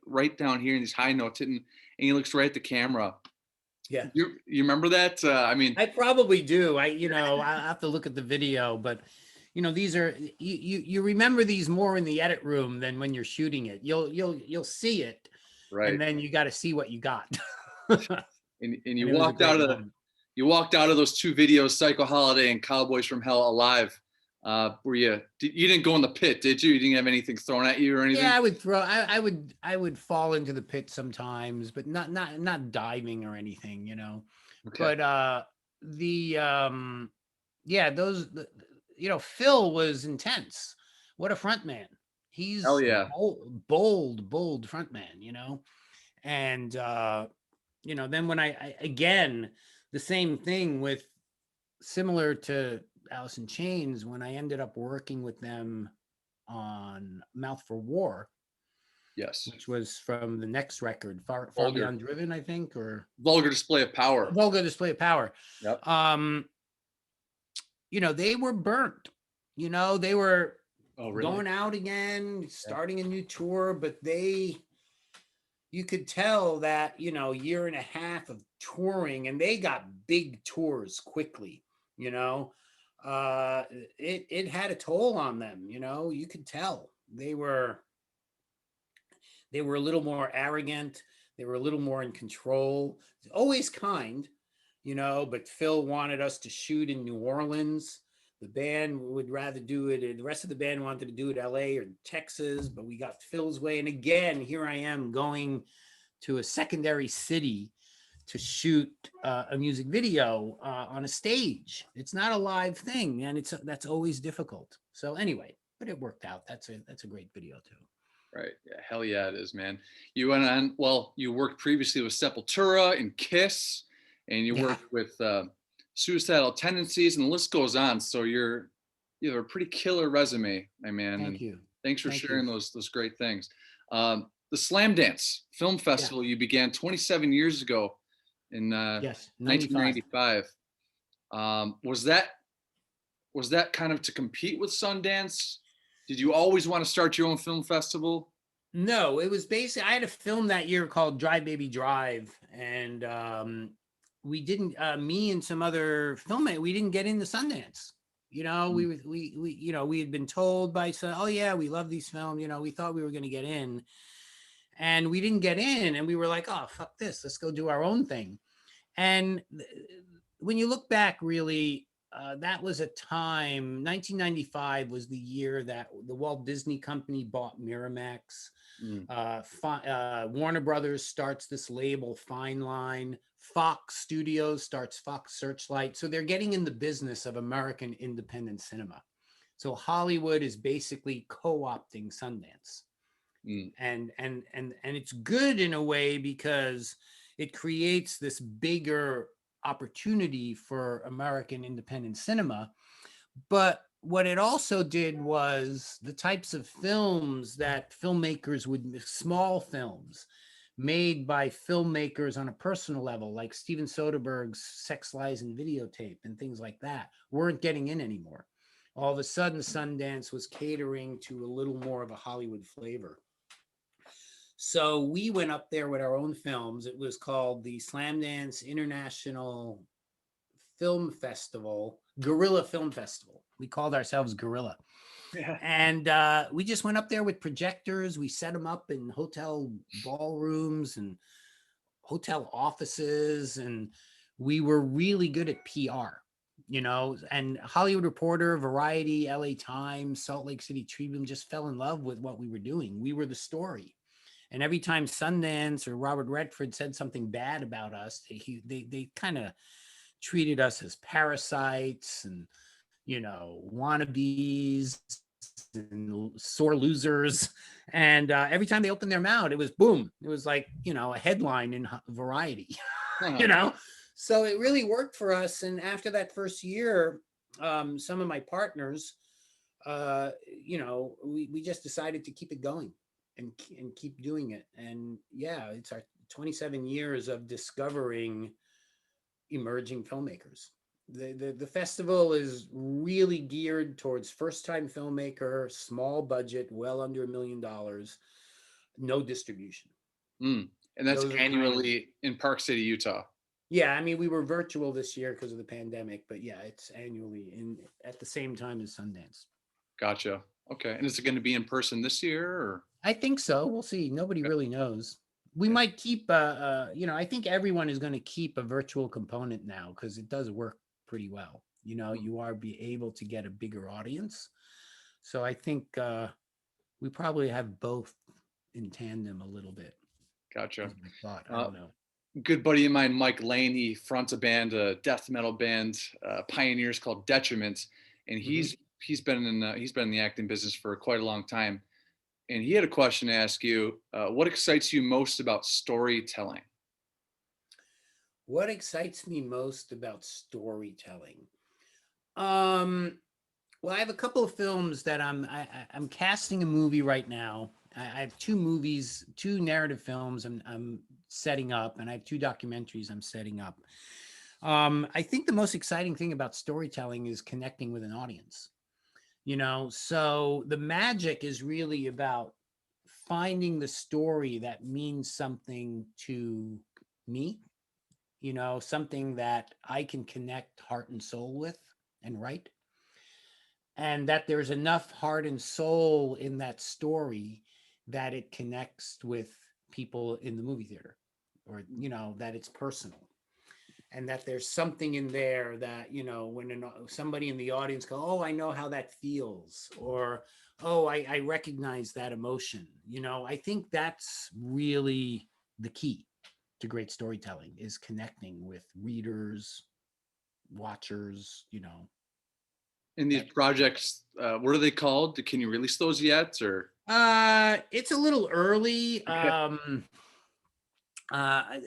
right down here in these high notes hitting, and he looks right at the camera. Yeah. You remember that? I probably do. I have to look at the video, but these are you remember these more in the edit room than when you're shooting it. You'll see it, and right. then you got to see what you got. And And it was a great moment. you walked out of those two videos, Psycho Holiday and Cowboys from Hell, alive. Were you didn't go in the pit, did you? You didn't have anything thrown at you or anything? Yeah, I would throw. I would fall into the pit sometimes, but not diving or anything. Okay. But the yeah, Phil was intense. What a front man. Hell He's yeah. bold front man, and then when I again, the same thing with, similar to Alice in Chains, when I ended up working with them on Mouth for War, Yes. which was from the next record, Far Vulgar. Beyond Driven, I think, or Vulgar Display of Power. Vulgar Display of Power. Yep. They were burnt. They were really? Going out again, starting a new tour, but you could tell that, year and a half of touring, and they got big tours quickly, it had a toll on them. You could tell they were a little more arrogant. They were a little more in control, always kind, but Phil wanted us to shoot in New Orleans. The band would rather do it. The rest of the band wanted to do it LA or Texas, but we got Phil's way. And again, here I am going to a secondary city to shoot a music video on a stage. It's not a live thing, and that's always difficult. So anyway, but it worked out. That's a great video too. Right. Yeah. Hell yeah, it is, man. You went on. Well, you worked previously with Sepultura and Kiss, and you worked with Suicidal Tendencies, and the list goes on. So you have a pretty killer resume, my man. Thank you. Thanks for sharing those great things. The Slamdance Film Festival you began 27 years ago in 1995. Was that kind of to compete with Sundance? Did you always want to start your own film festival? No, it was basically, I had a film that year called Drive Baby Drive, and we didn't. Me and some other filmmakers, we didn't get into Sundance. We had been told by some, oh yeah, we love these films. We thought we were going to get in, and we didn't get in, and we were like, oh fuck this, let's go do our own thing. And when you look back, really, that was a time, 1995 was the year that the Walt Disney Company bought Miramax. Warner Brothers starts this label, Fine Line. Fox Studios starts Fox Searchlight. So they're getting in the business of American independent cinema. So Hollywood is basically co-opting Sundance. And it's good in a way, because it creates this bigger opportunity for American independent cinema. But what it also did was the types of films that filmmakers would, small films made by filmmakers on a personal level, like Steven Soderbergh's Sex, Lies, and Videotape and things like that, weren't getting in anymore. All of a sudden, Sundance was catering to a little more of a Hollywood flavor. So we went up there with our own films. It was called the Slamdance International Film Festival, Guerrilla Film Festival. We called ourselves Guerrilla. Yeah. And we just went up there with projectors. We set them up in hotel ballrooms and hotel offices. And we were really good at PR, and Hollywood Reporter, Variety, LA Times, Salt Lake City Tribune just fell in love with what we were doing. We were the story. And every time Sundance or Robert Redford said something bad about us, they kind of treated us as parasites and, wannabes and sore losers. And every time they opened their mouth, it was boom. It was like, a headline in Variety, So it really worked for us. And after that first year, some of my partners, we just decided to keep it going and keep doing it. And yeah, it's our 27 years of discovering emerging filmmakers. The festival is really geared towards first-time filmmaker, small budget, well under $1 million, no distribution. And that's annually in Park City, Utah. Yeah, I mean, we were virtual this year because of the pandemic, but yeah, it's annually at the same time as Sundance. Gotcha. Okay. And is it going to be in person this year? Or? I think so. We'll see. Nobody really knows. We might keep, I think everyone is going to keep a virtual component now because it does work pretty well. You are be able to get a bigger audience. So I think we probably have both in tandem a little bit. Gotcha. I don't know. Good buddy of mine, Mike Layne, he fronts a death metal band, Pioneers, called Detriment, and he's been in the acting business for quite a long time. And he had a question to ask you. What excites you most about storytelling? What excites me most about storytelling? Well, I have a couple of films that I'm casting a movie right now. I have two narrative films I'm setting up, and I have 2 documentaries I'm setting up. I think the most exciting thing about storytelling is connecting with an audience. So the magic is really about finding the story that means something to me, something that I can connect heart and soul with and write. And that there's enough heart and soul in that story that it connects with people in the movie theater, or, that it's personal. And that there's something in there that, when somebody in the audience go, oh, I know how that feels, or, oh, I recognize that emotion. I think that's really the key to great storytelling, is connecting with readers, watchers, In these projects, what are they called? Can you release those yet? Or it's a little early.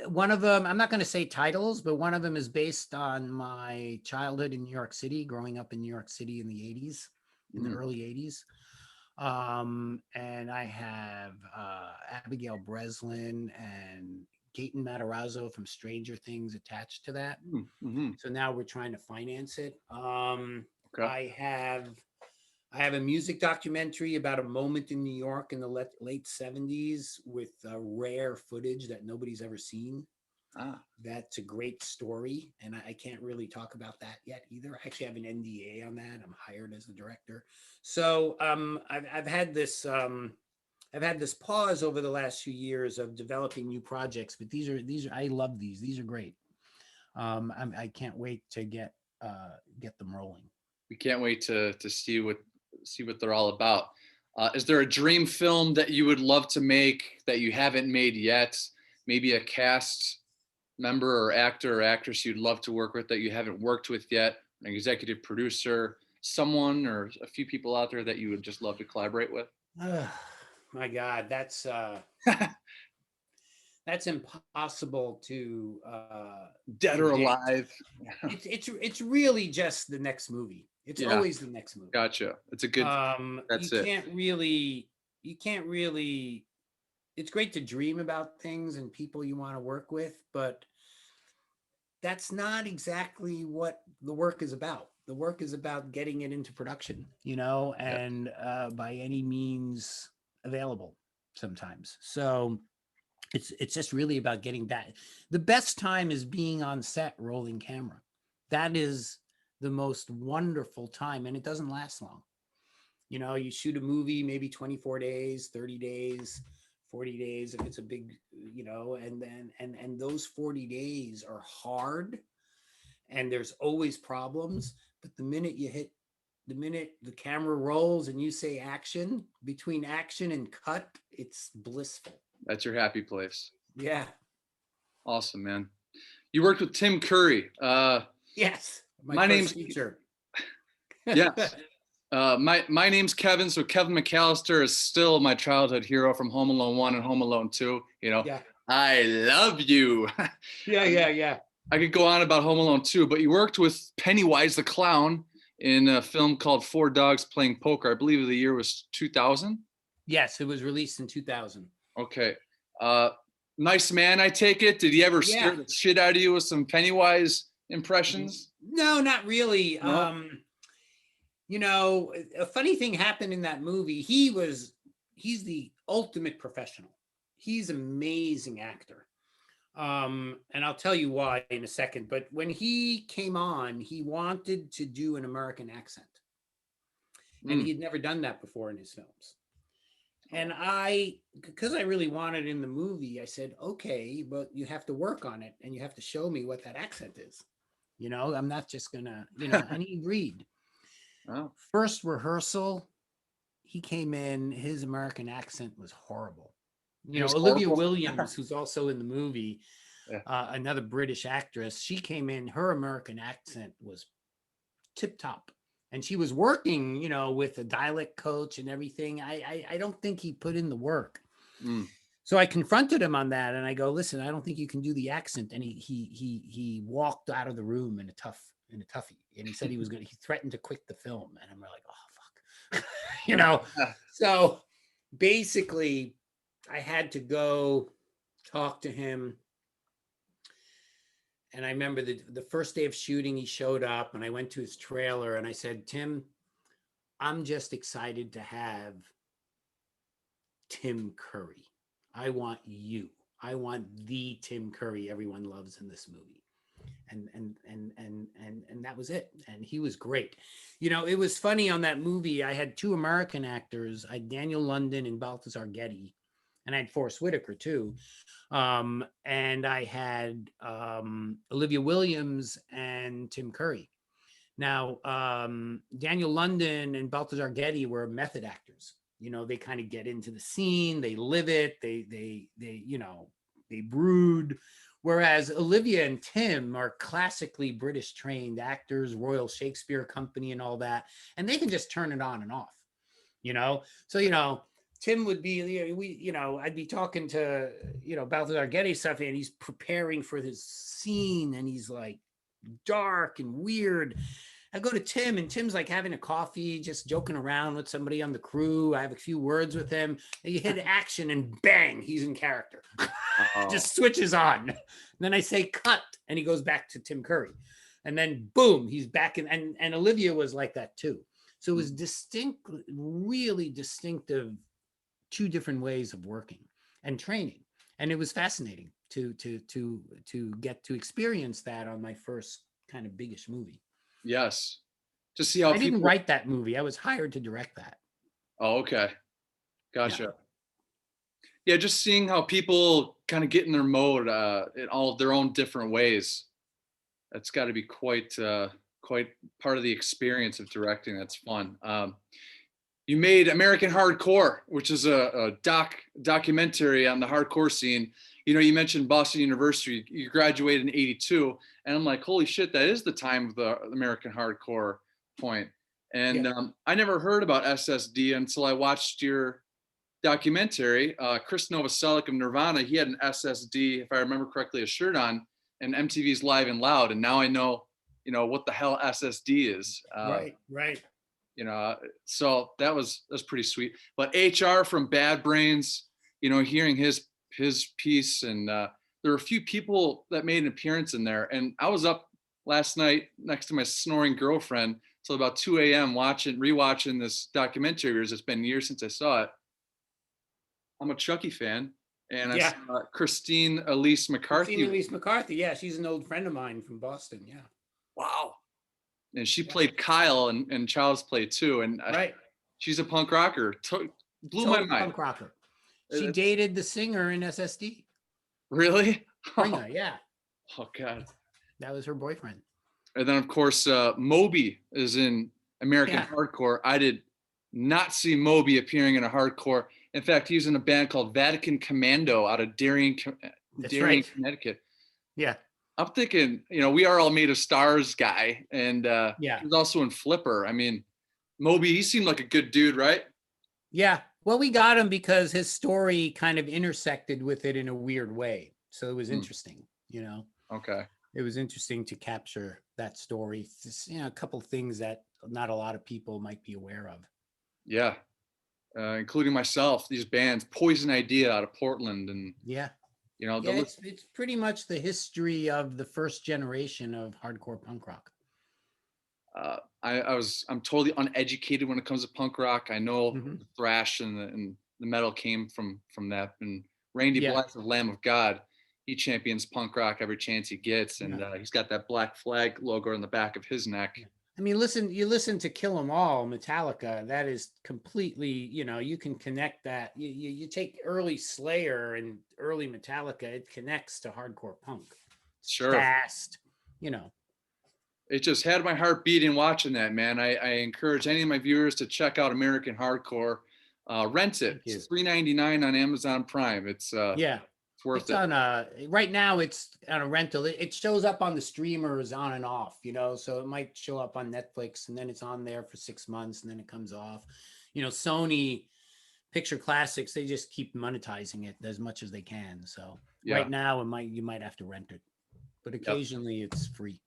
One of them, I'm not going to say titles, but one of them is based on my childhood in New York City, growing up in New York City in the 80s, in the early 80s. And I have Abigail Breslin and Gaten Matarazzo from Stranger Things attached to that. So now we're trying to finance it. I have a music documentary about a moment in New York in the late 70s with rare footage that nobody's ever seen. That's a great story, and I can't really talk about that yet either. I actually have an NDA on that. I'm hired as the director. So I've had this pause over the last few years of developing new projects, but these are I love these. These are great. I can't wait to get them rolling. We can't wait to see what they're all about. Is there a dream film that you would love to make that you haven't made yet? Maybe a cast member or actor or actress you'd love to work with that you haven't worked with yet? An executive producer, someone or a few people out there that you would just love to collaborate with? My God, that's impossible to dead or alive. It's really just the next movie. It's always the next movie. Gotcha. It's a good you can't really it's great to dream about things and people you want to work with, but that's not exactly what the work is about. The work is about getting it into production, and by any means available sometimes. So it's just really about getting that. The best time is being on set rolling camera. That is the most wonderful time, and it doesn't last long. You shoot a movie maybe 24 days, 30 days, 40 days if it's a big, and then and those 40 days are hard, and there's always problems. But the minute the camera rolls and you say action, between action and cut, it's blissful. That's your happy place. Yeah. Awesome, man. You worked with Tim Curry. Yes. My name's teacher. Yes. My name's Kevin, so Kevin McAllister is still my childhood hero from Home Alone 1 and Home Alone 2. You know, Yeah. I love you. Yeah. I could go on about Home Alone 2, but you worked with Pennywise the Clown in a film called Four Dogs Playing Poker. I believe the year was 2000. Yes, it was released in 2000. Okay. Nice man, I take it. Did he ever Yeah. scare the shit out of you with some Pennywise impressions? No, not really. No? You know, a funny thing happened in that movie. He's the ultimate professional. He's an amazing actor. And I'll tell you why in a second. But when he came on, he wanted to do an American accent. And he had never done that before in his films. And because I really wanted in the movie, I said, okay, but you have to work on it and you have to show me what that accent is. You know, I'm not just gonna, and he agreed. Oh. First rehearsal, he came in, his American accent was horrible. You know, Olivia Williams, who's also in the movie, another British actress, she came in, her American accent was tip top. And she was working, with a dialect coach and everything. I don't think he put in the work. So I confronted him on that, and I go, "Listen, I don't think you can do the accent." And he walked out of the room in a toughie, and he said he threatened to quit the film. And I'm like, "Oh fuck," So basically, I had to go talk to him. And I remember the first day of shooting, he showed up and I went to his trailer and I said, "Tim, I'm just excited to have Tim Curry. I want you. I want the Tim Curry everyone loves in this movie." And that was it. And he was great. It was funny on that movie. I had two American actors. I had Daniel London and Balthazar Getty. And I had Forrest Whitaker too. And I had Olivia Williams and Tim Curry. Now, Daniel London and Balthazar Getty were method actors. They kind of get into the scene, they live it, they brood. Whereas Olivia and Tim are classically British trained actors, Royal Shakespeare Company and all that. And they can just turn it on and off, So, Tim would be, I'd be talking to, Balthazar Getty stuff, and he's preparing for this scene, and he's like dark and weird. I go to Tim, and Tim's like having a coffee, just joking around with somebody on the crew. I have a few words with him. And you hit action, and bang, he's in character. Just switches on. And then I say cut, and he goes back to Tim Curry. And then boom, he's back in. And Olivia was like that too. So it was really distinctive. Two different ways of working and training, and it was fascinating to get to experience that on my first kind of biggish movie. Yes, to see how I didn't write that movie. I was hired to direct that. Oh, okay, gotcha. Yeah, just seeing how people kind of get in their mode in all of their own different ways. That's got to be quite part of the experience of directing. That's fun. You made American Hardcore, which is a documentary on the hardcore scene. You mentioned Boston University. You graduated in '82, and I'm like, holy shit, that is the time of the American Hardcore point. And I never heard about SSD until I watched your documentary. Chris Novoselic of Nirvana, he had an SSD, if I remember correctly, a shirt on, and MTV's Live and Loud. And now I know, what the hell SSD is. Right. So that's pretty sweet. But HR from Bad Brains, hearing his piece, and there were a few people that made an appearance in there. And I was up last night next to my snoring girlfriend till about 2 a.m. rewatching this documentary. It's been years since I saw it. I'm a Chucky fan, and I saw Christine Elise McCarthy. Yeah, she's an old friend of mine from Boston. Yeah. Wow. And she played Kyle and Child's Play too. And she's a punk rocker. Blew my mind. Punk rocker. She dated the singer in SSD. Really? Springer, yeah. Oh God. That was her boyfriend. And then of course Moby is in American Hardcore. I did not see Moby appearing in a hardcore. In fact, he was in a band called Vatican Commando out of Darien, Connecticut. Yeah. I'm thinking, We Are All Made of Stars guy, and he was also in Flipper. I mean, Moby, he seemed like a good dude, right? Yeah. Well, we got him because his story kind of intersected with it in a weird way. So it was Hmm. interesting, you know. Okay. It was interesting to capture that story. You know, a couple things that not a lot of people might be aware of. Yeah. Including myself, these bands, Poison Idea out of Portland, and Yeah. the Yeah, it's pretty much the history of the first generation of hardcore punk rock. I'm totally uneducated when it comes to punk rock. I know Mm-hmm. the thrash and the metal came from that. And Randy Yeah. Blythe of Lamb of God, he champions punk rock every chance he gets, and Yeah. he's got that Black Flag logo on the back of his neck. Yeah. I mean, you listen to Kill 'Em All, Metallica, that is completely, you can connect that. You take early Slayer and early Metallica, it connects to hardcore punk. It's Sure. fast, you know. It just had my heart beating watching that, man. I encourage any of my viewers to check out American Hardcore. Rent it. Thank you. It's $3.99 on Amazon Prime. It's Yeah. worth It's it. on right now it's on a rental. It shows up on the streamers on and off, so it might show up on Netflix and then it's on there for 6 months and then it comes off. Sony Picture Classics, they just keep monetizing it as much as they can. So Yeah. right now you might have to rent it, but Yep. occasionally it's free.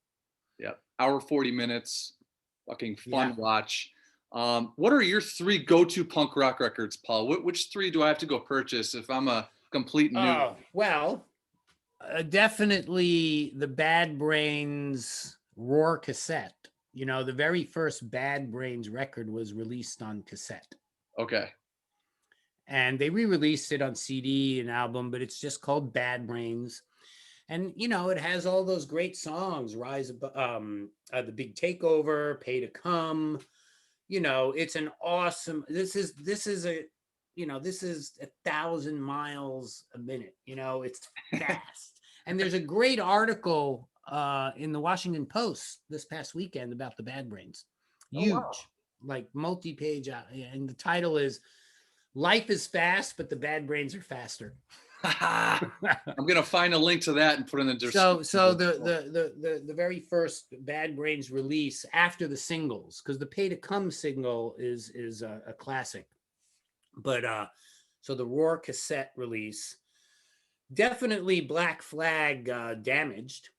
Yeah. Hour 40 minutes. Fucking fun Yeah. watch. What are your 3 go-to punk rock records, Paul? Which 3 do I have to go purchase if I'm a complete noob? Oh, well, definitely the Bad Brains Roar cassette. The very first Bad Brains record was released on cassette. Okay. And they re-released it on CD and album, but it's just called Bad Brains. And it has all those great songs: Rise Above, The Big Takeover, Pay to Come. It's an awesome. This is a 1,000 miles a minute. It's fast. And there's a great article in the Washington Post this past weekend about the Bad Brains. Huge, Oh, wow. like multi-page, and the title is "Life is Fast, but the Bad Brains are faster." I'm gonna find a link to that and put in the description. So the very first Bad Brains release after the singles, because the Pay to Come single is a classic, but so the Roar cassette release, definitely Black Flag damaged.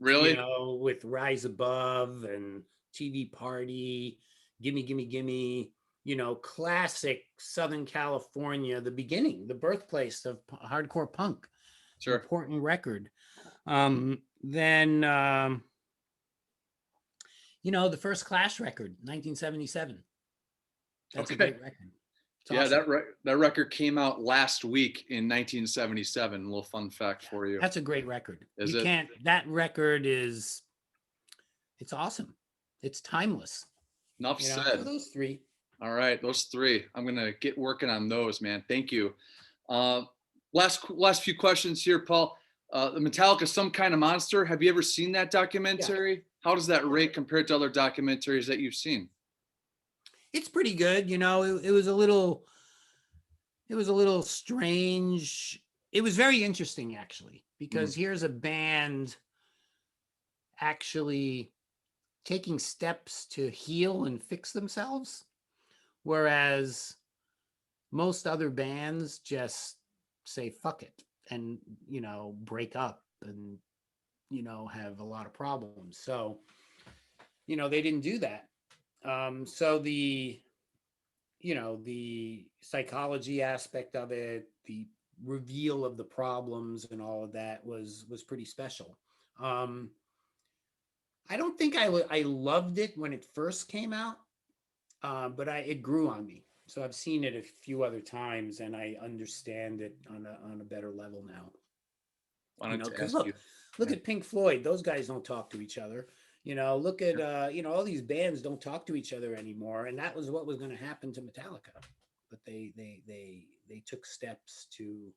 Really? With Rise Above and TV Party, Gimme Gimme Gimme. Classic Southern California, the beginning, the birthplace of hardcore punk. Sure. Important record. Then the first Clash record, 1977. That's Okay. a great record. It's Yeah, awesome. that record came out last week in 1977. A little fun fact for you. That's a great record. Is it? That record it's awesome. It's timeless. Enough said. So those 3. All right, those 3. I'm gonna get working on those, man. Thank you. Last few questions here, Paul. The Metallica, Some Kind of Monster. Have you ever seen that documentary? Yeah. How does that rate compared to other documentaries that you've seen? It's pretty good. It was a little strange. It was very interesting, actually, because here's a band actually taking steps to heal and fix themselves, whereas most other bands just say fuck it and break up and have a lot of problems. So they didn't do that. So the psychology aspect of it, the reveal of the problems and all of that was pretty special. I don't think I loved it when it first came out, but it grew on me. So I've seen it a few other times and I understand it on a better level now. Because look at Pink Floyd. Those guys don't talk to each other. Look at all these bands don't talk to each other anymore, and that was what was going to happen to Metallica. But they took steps to,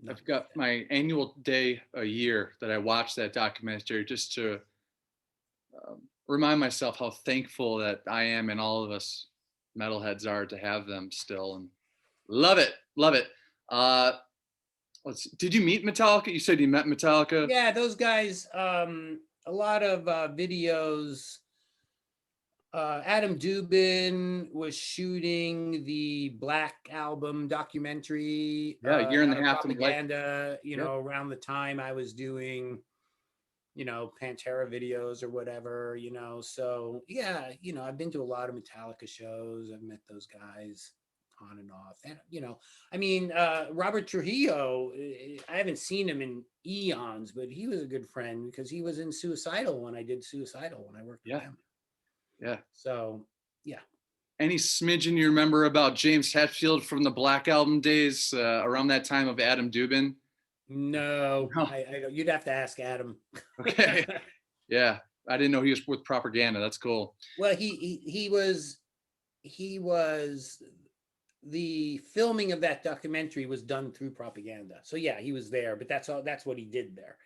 I've got my annual day a year that I watch that documentary just to remind myself how thankful that I am and all of us metalheads are to have them still, and love it. Did you meet Metallica? You said you met Metallica. Yeah, those guys. A lot of videos Adam Dubin was shooting the Black Album documentary Yeah, a year and out a of half in like, Propaganda, yeah, around the time I was doing, Pantera videos or whatever, So yeah, I've been to a lot of Metallica shows. I've met those guys on and off. And, Robert Trujillo, I haven't seen him in eons, but he was a good friend because he was in Suicidal when I did Suicidal when I worked with yeah, them. yeah. So yeah. Any smidgen you remember about James Hetfield from the Black Album days, around that time of Adam Dubin? No, No. I don't. You'd have to ask Adam. Okay. Yeah, I didn't know he was with Propaganda. That's cool. Well, he was the filming of that documentary was done through Propaganda. So yeah, he was there, but that's all. That's what he did there.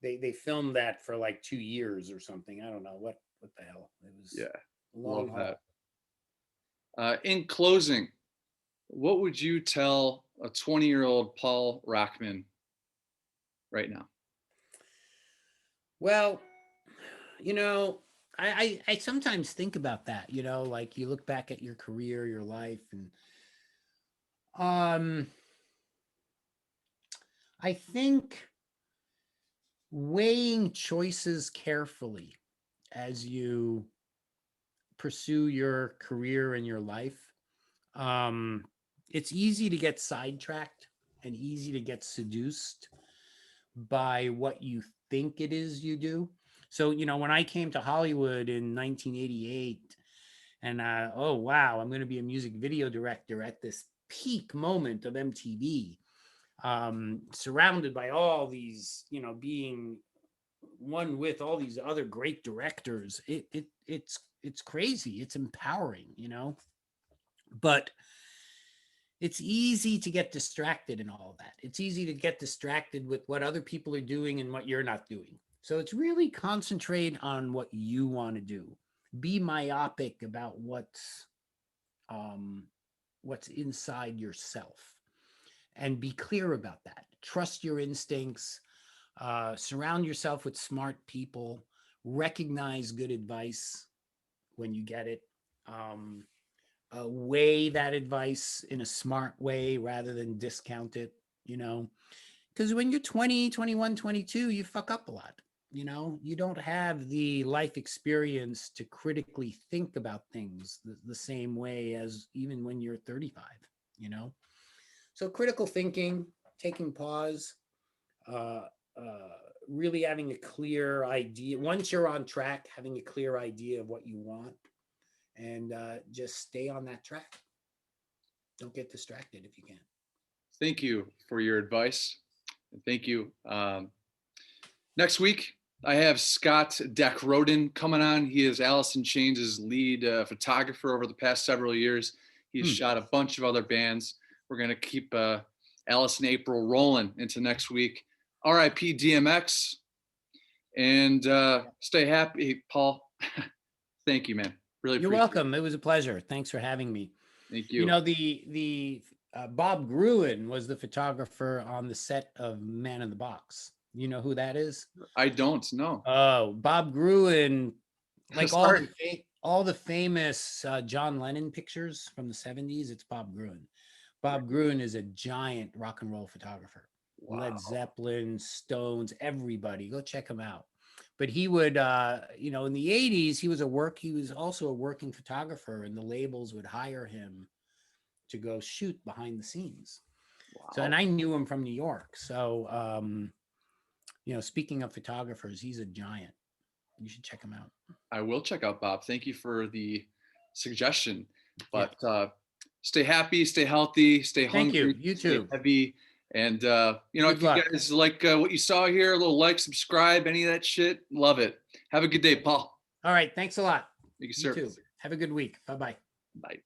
They filmed that for like 2 years or something. I don't know what the hell. It was Yeah, a long love haul. that. In closing, what would you tell a 20-year-old Paul RACHMAN right now? Well, you know, I sometimes think about that. Like you look back at your career, your life, and um, I think weighing choices carefully as you pursue your career and your life. Um, it's easy to get sidetracked and easy to get seduced by what you think it is you do. So, when I came to Hollywood in 1988 and, oh, wow, I'm going to be a music video director at this peak moment of MTV, surrounded by all these, being one with all these other great directors. It's crazy. It's empowering, but it's easy to get distracted in all of that. It's easy to get distracted with what other people are doing and what you're not doing. So it's really concentrate on what you want to do. Be myopic about what's inside yourself, and be clear about that. Trust your instincts. Surround yourself with smart people. Recognize good advice when you get it. Weigh that advice in a smart way rather than discount it, because when you're 20, 21, 22, you fuck up a lot. You don't have the life experience to critically think about things the same way as even when you're 35, so critical thinking, taking pause, uh, really having a clear idea. Once you're on track, having a clear idea of what you want, and just stay on that track. Don't get distracted if you can. Thank you for your advice. Thank you. Next week, I have Scott Deck-Roden coming on. He is Alice in Chains' lead photographer over the past several years. He's shot a bunch of other bands. We're going to keep Alice and April rolling into next week. RIP DMX. And stay happy, Paul. Thank you, man. Really You're welcome. It was a pleasure. Thanks for having me. Thank you. The Bob Gruen was the photographer on the set of Man in the Box. You know who that is? I don't know. Oh, Bob Gruen, like all the famous John Lennon pictures from the 70s, it's Bob Gruen. Bob Gruen is a giant rock and roll photographer. Wow. Led Zeppelin, Stones, everybody. Go check him out. But he would, in the 80s, he was also a working photographer, and the labels would hire him to go shoot behind the scenes. Wow. So, and I knew him from New York. So, speaking of photographers, he's a giant. You should check him out. I will check out Bob. Thank you for the suggestion. But stay happy, stay healthy, stay hungry. Thank you. You too. Stay heavy. And, if you guys like what you saw here, a little like, subscribe, any of that shit, love it. Have a good day, Paul. All right. Thanks a lot. Thank you, sir. You too. Have a good week. Bye-bye. Bye.